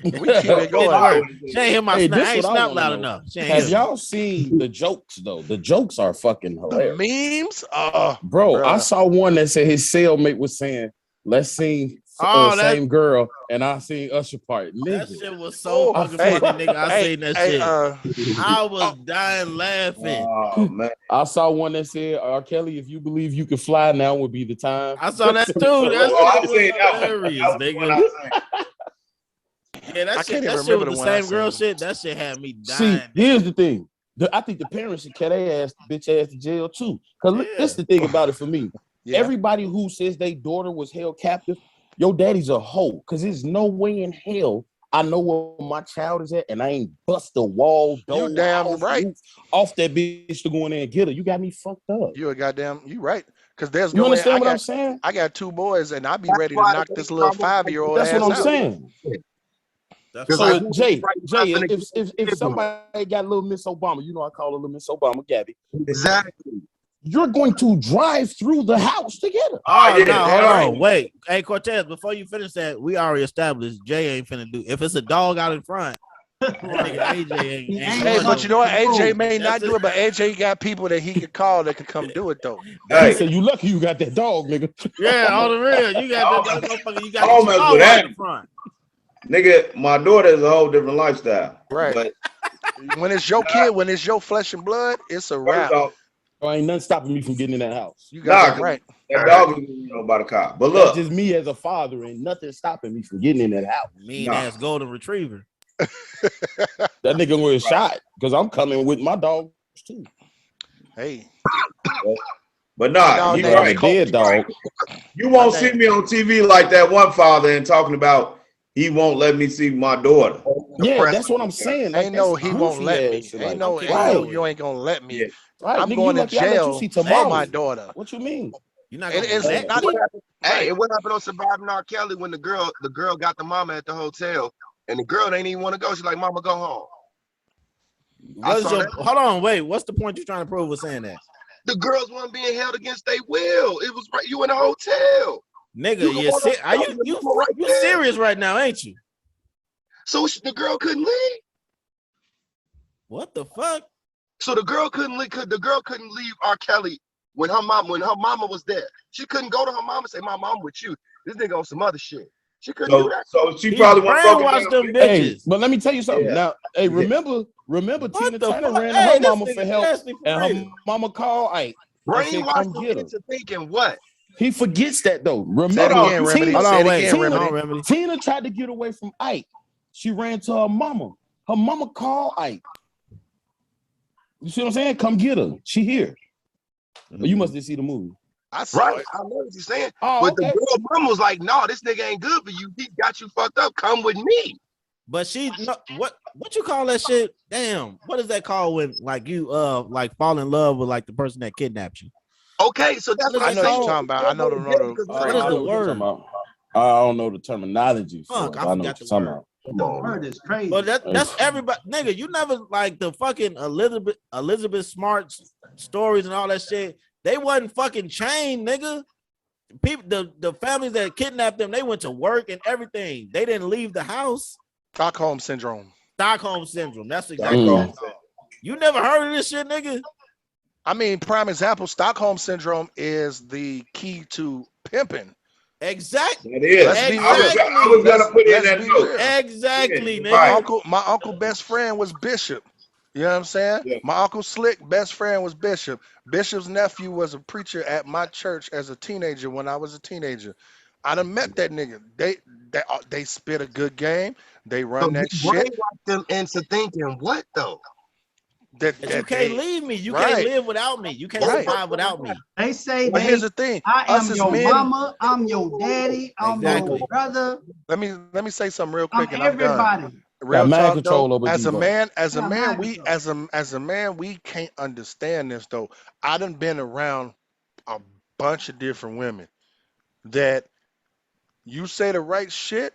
We keep it Didn't going. work. She ain't hear my Hey, snap. this I ain't what I snap wanna loud know. enough. She ain't Have hear. y'all seen the jokes though? The jokes are fucking The hilarious. memes? Bro, I bruh. saw one that said his cellmate was saying, let's sing Oh, that- same girl, and I seen Usher part. That Nigga. shit was so fucking hey, funny, nigga. I hey, seen that hey, shit. I was dying laughing. Oh man. I saw one that said, R. Kelly, if you believe you can fly, now would be the time. I saw that too. That I shit seen was that one. hilarious, That was one I nigga. Yeah, I that can't shit. even That shit remember was the the one I same girl seen. shit. That shit had me See, dying. here's the thing. I think the parents should cut their ass, bitch ass to jail too. Because this is the thing about it for me. Yeah. Everybody who says their daughter was held captive, your daddy's a hoe. Because there's no way in hell I know where my child is at, and I ain't bust the wall, door, You damn house, right. roof off that bitch to go in there and get her. You got me fucked up. You right. Because there's You no way understand what I'm saying? I got 2 boys and I'd be That's ready to why knock they this little trouble. 5-year-old That's ass what I'm out. saying. That's So like, Jay, right now, if somebody got little Miss Obama, you know I call her little Miss Obama, Gabby. Exactly. you're going to drive through the house together. Oh, yeah, no, hold right. on. Wait. Hey, Cortez, before you finish that, we already established Jay ain't finna do. If it's a dog out in front, that nigga AJ ain't Hey, doing but it. you know what? AJ may That's not do it, but AJ got people that he could call that could come do it though. He Hey, said, "You lucky you got that dog, nigga." Yeah, on the real. You got that motherfucker. You got I don't the mess dog with out that. in front. nigga, my daughter is a whole different lifestyle. Right. But When it's your kid, when it's your flesh and blood, it's a first wrap. off, Oh, ain't nothing stopping me from getting in that house. You got that nah, right. that dog is by the car. But That's look, just me as a father, and nothing stopping me from getting in that house. Mean ass golden retriever. That nigga was shot because I'm coming with my dogs too. Hey, but nah, No, you they- I have right. a dead dog. You won't My see name- me on TV like that one father and talking about he won't let me see my daughter. Yeah, that's what I'm saying. Like, ain't no that's he won't goofy let me. ass, Ain't like, no, okay. ain't no right. you ain't gonna let me. Yeah. Right, I'm nigga, going you to lucky I let you jail see for tomorrow. my daughter. What you mean? You're not It gonna is let not. What happened? Hey, Right. and what happened on Surviving R. Kelly when the girl got the mama at the hotel and the girl didn't even want to go. She's like, "Mama, go home." What's saw your that. hold on, wait. What's the point you're trying to prove with saying that? The girls weren't being held against their will. It was right. You in a hotel. Nigga, You you wanna- are you right you there. serious right now, ain't you? So the girl couldn't leave. What the fuck? So the girl couldn't leave. The girl couldn't leave R. Kelly when her mama was there. She couldn't go to her mama and say, "Mama, I'm with you." This nigga on some other shit. She couldn't do that. So she He probably want to brainwashed them Hey, bitches. but let me tell you something. Yeah. Now, hey, Yeah. remember What Tina the Turner fuck? ran to Hey, her this mama for nigga help, nasty for and real. her mama called Ike and said, Brainwash "Come them get her." into thinking what? He forgets that though. Say it Remember, again, Remedy. Hold Say on, it wait. again, Hold Remedy. on, Remedy. Tina tried to get away from Ike. She ran to her mama. Her mama called Ike. You see what I'm saying? Come get her. She here. But you must didn't see the movie. I saw Right. it. I know what you're saying. Oh, But okay. the girl mama was like, "No, this nigga ain't good for you. He got you fucked up. Come with me." But she no, what you call that shit? Damn, what is that called when like you like fall in love with like the person that kidnapped you? Okay, so that's What what is I'm that I know what saying. you're called? talking about. I know the What is I the know what you're talking word? about. I don't know the terminology for Fuck, it. I I know forgot what the you're talking word. about. Come on, Word man. is crazy. But that's everybody, nigga. You never like the fucking Elizabeth Smart stories and all that shit. They wasn't fucking chained, nigga. People, the families that kidnapped them, they went to work and everything. They didn't leave the house. Stockholm syndrome. Stockholm syndrome. That's exactly Mm. what it's called. You never heard of this shit, nigga? I mean, prime example, Stockholm syndrome is the key to pimping. Exactly. It is. Let's be I real. was gonna put in Let's that be note. real. Exactly, Yeah, nigga. My uncle best friend was Bishop. You know what I'm saying? Yeah. My uncle Slick best friend was Bishop. Bishop's nephew was a preacher at my church as a teenager when I was a teenager. I done met that nigga. They spit a good game. They So run you that shit. brainwash them into thinking what though? That you can't leave me. You can't Right. live without me. You can't Right. survive without me. They say But here's the thing. I Us am as your men, mama, I'm your daddy, I'm Exactly. your brother, let me say something real I'm quick and I'm done. everybody. Real Got mind talk control though, over as a Debo. man, Yeah, we can't understand this though. I done been around a bunch of different women that you say the right shit.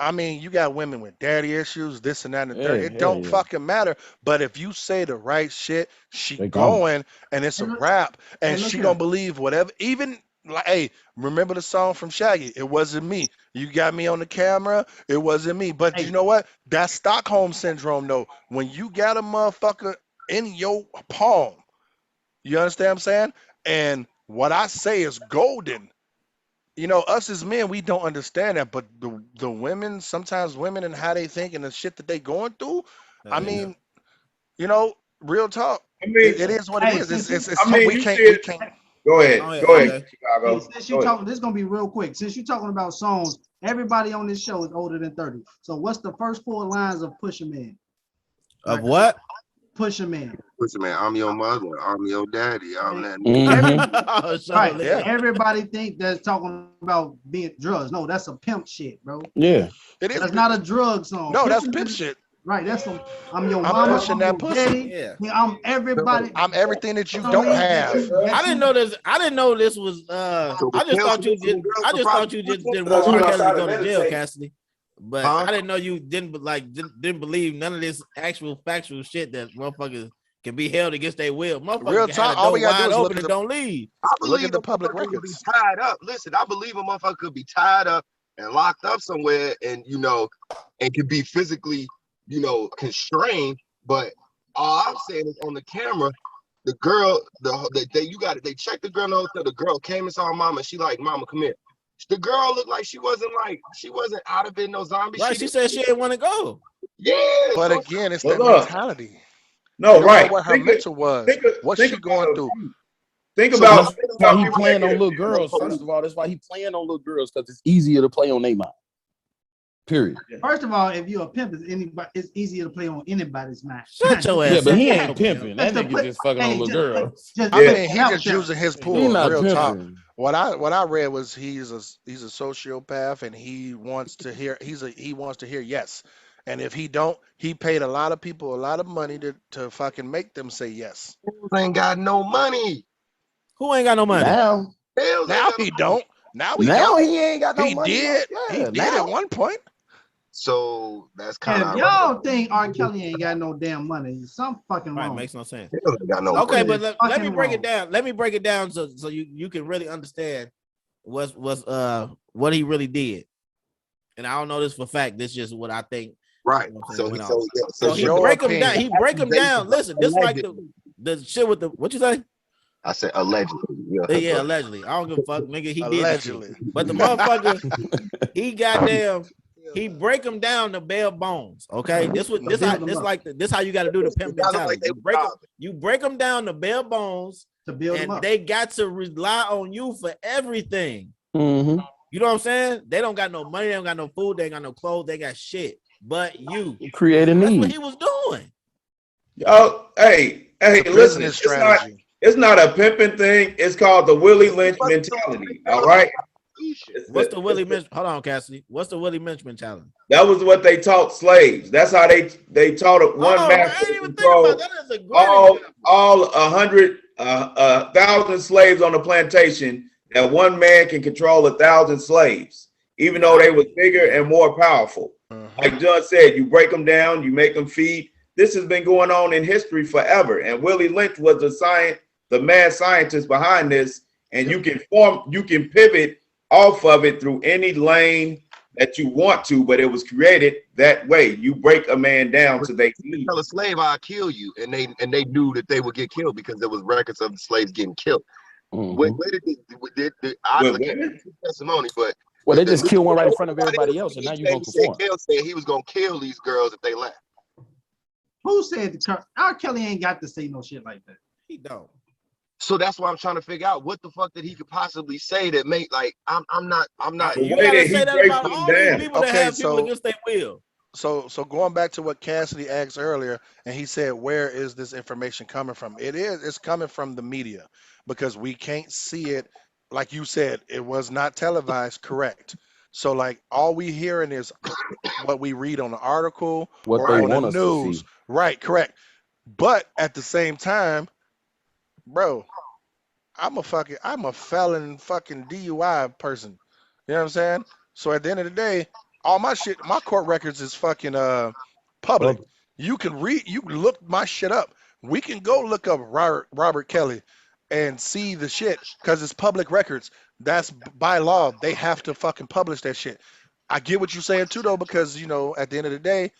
I mean, you got women with daddy issues, this and that and the third. It don't Yeah. fucking matter. But if you say the right shit, she They gone. going and it's a Hey, look- wrap, and hey, look she here. gonna believe whatever. Even like, hey, remember the song from Shaggy? It wasn't me. You got me on the camera. It wasn't me. But Hey. you know what? That's Stockholm syndrome, though. When you got a motherfucker in your palm, you understand what I'm saying? And what I say is golden. You know, us as men, we don't understand that, but the women, sometimes women and how they think and the shit that they going through. I mean, you know, real talk. I mean, It is what it Hey, is. since It's I mean, we you can't see we it. can't. Go ahead. Oh, yeah, Go ahead, okay. Chicago. Since you Go ahead. talking, this is gonna be real quick. Since you're talking about songs, everybody on this show is older than 30. So what's the first 4 lines of Push a Man? Of what? Push a Man. Listen, man, I'm your mother, I'm your daddy, I'm that. Mhm. Oh, so Right. yeah. Everybody think that's talking about being drugs. No, that's a pimp shit, bro. Yeah. It is. That's not a drug song. No, that's Push a pimp Man- shit. Right. That's some. I'm your I'm mama. pushing I'm that your pussy. daddy. Yeah. I'm everybody. I'm everything that you Some don't lady that have. I didn't know this. I didn't know this was. So I just thought you did. I just thought you just didn't want R. Kelly to go to jail, Cassidy. But Huh? I didn't know you didn't believe none of this actual factual shit that motherfuckers can be held against their will. Motherfucker Real can talk, have all the we door gotta do wide is look open at and the don't leave. I look believe at the a public motherfucker could be records. tied up. Listen, I believe a motherfucker could be tied up and locked up somewhere, and and can be physically, constrained. But all I'm saying is on the camera, the girl, they checked the girl in the hotel. The girl came and saw her mama. She like, mama, come here. The girl looked like she wasn't out of it, no zombie. Right, she said she didn't want to go. Yeah. But so again, it's Well, that look. mentality. No, You don't right. know what her Think mental was. What's think she going about- through? Think So about that's why he people playing that on get- little girls. First of all, that's why he playing on little girls because it's easier to play on their mind. Period. First of all, if you're a pimp, it's easier to play on anybody's mind. Shut your ass Yeah, but up. he ain't pimping. That Just to nigga put- just fucking hey, on little just- girls. just I Yeah. mean, he help just them. using his He pool. not Real talk. pimping. What I read was he's a sociopath and he wants to hear yes. And if he don't, he paid a lot of people a lot of money to fucking make them say yes. ain't got no money. Who ain't got no money? Now Bills ain't Now got he no don't. Now he Now don't. he ain't got no He money. did. He Yeah, did now. at one point. So that's kind And of if y'all think R. Kelly ain't got no damn money, something fucking Right, wrong. makes no sense. Bills ain't got no Okay, money. but let me Fucking break it wrong. down. Let me break it down so you can really understand what he really did. And I don't know this for fact. This is just what I think. Right. You know what I'm So saying, he went so off. yeah, So he your break him opinion. down. He break him down. Listen, this like Allegedly. the shit with the what you say? I said allegedly. Yeah, allegedly. I don't give a fuck, nigga. He Allegedly. did the shit. But the motherfucker, he break him down to bare bones. Okay, this how you got to do the pimp mentality. You break them down to bare bones, To build them and up. they got to rely on you for everything. Mm-hmm. You know what I'm saying? They don't got no money, they don't got no food, they ain't got no clothes, they got shit. But you Create a that's what need. he was doing. Yo, hey, It's a listen, business strategy. it's not a pimping thing. It's called the Willie Lynch mentality. All right. What's the Willie Lynch? Hold on, Cassidy. What's the Willie Lynch mentality? That was what they taught slaves. That's how they taught it. One I master ain't even think control about that. That is a great example. all 1,000 slaves on the plantation. That one man can control 1,000 slaves, even though they was bigger and more powerful. Like John said, you break them down, you make them feed. This has been going on in history forever. And Willie Lynch was the mad scientist behind this. And you can pivot off of it through any lane that you want to, but it was created that way. You break a man down so they You tell a slave I'll kill you, and they knew that they would get killed because there was records of the slaves getting killed. Where did I look at testimony, but well, they just kill one right in front of everybody else, and now you're gonna perform. Kel said he was gonna kill these girls if they left. Who said R. Kelly ain't got to say no shit like that? He don't. So that's why I'm trying to figure out what the fuck that he could possibly say that make like I'm not. You gotta say that about all these people that have people so- against their will. So going back to what Cassidy asked earlier, and he said, where is this information coming from? It's coming from the media because we can't see it. Like you said, it was not televised, correct? So like all we hearing is what we read on the article What or they on want the us to news. see. Right, correct. But at the same time, bro, I'm a felon fucking DUI person. You know what I'm saying? So at the end of the day, all my shit, my court records is fucking public. You can look my shit up. We can go look up Robert Kelly and see the shit because it's public records. That's by law. They have to fucking publish that shit. I get what you're saying too though, because at the end of the day,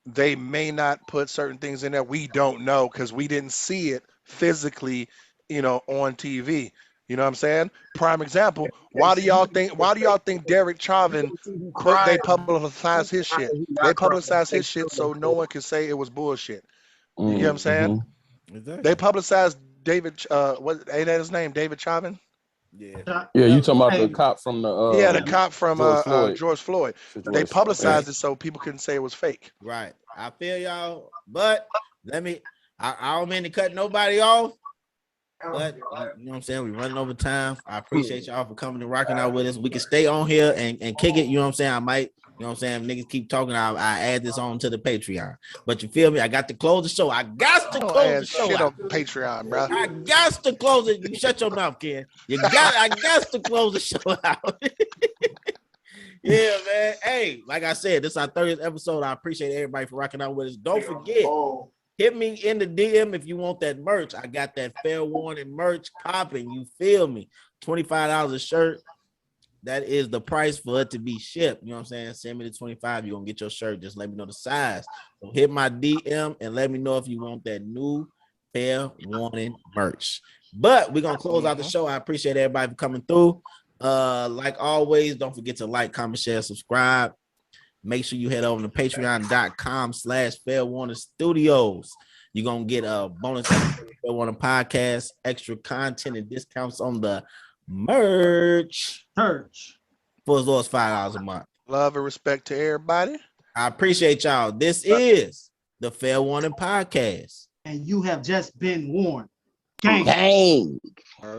they may not put certain things in there. We don't know because we didn't see it physically, on TV. You know what I'm saying? Prime example. Why do y'all think Derek Chauvin they publicized his shit? They publicized his shit so no one can say it was bullshit. You get what I'm saying? Exactly. They publicized David what ain't that his name? David Chauvin? Yeah. Yeah, you talking about the cop from the the cop from George Floyd. They publicized it so people couldn't say it was fake. Right. I feel y'all, but I don't mean to cut nobody off. But you know what I'm saying? We're running over time. I appreciate y'all for coming and rocking out with us. We can stay on here and kick it. You know what I'm saying? I might, you know what I'm saying? Niggas keep talking. I add this on to the Patreon. But you feel me? I got to close the show. I got to close the show shit out. on Patreon, bro. I got to close it. You shut your mouth, Ken. I got to close the show out. Yeah, man. Hey, like I said, this is our 30th episode. I appreciate everybody for rocking out with us. Don't forget, Hit me in the DM if you want that merch. I got that fair warning merch popping. You feel me? $25 a shirt. That is the price for it to be shipped. You know what I'm saying? Send me the 25. You're gonna get your shirt. Just let me know the size. So hit my DM and let me know if you want that new fair warning merch. But we're gonna close out the show. I appreciate everybody for coming through. Like always, don't forget to like, comment, share, subscribe. Make sure you head over to patreon.com/fairwarning studios. You're gonna get a bonus episode of Fair Warning Podcast, extra content and discounts on the merch for as low as $5 a month. Love and respect to everybody. I appreciate y'all. This is the Fair Warning Podcast. And you have just been warned. Gang.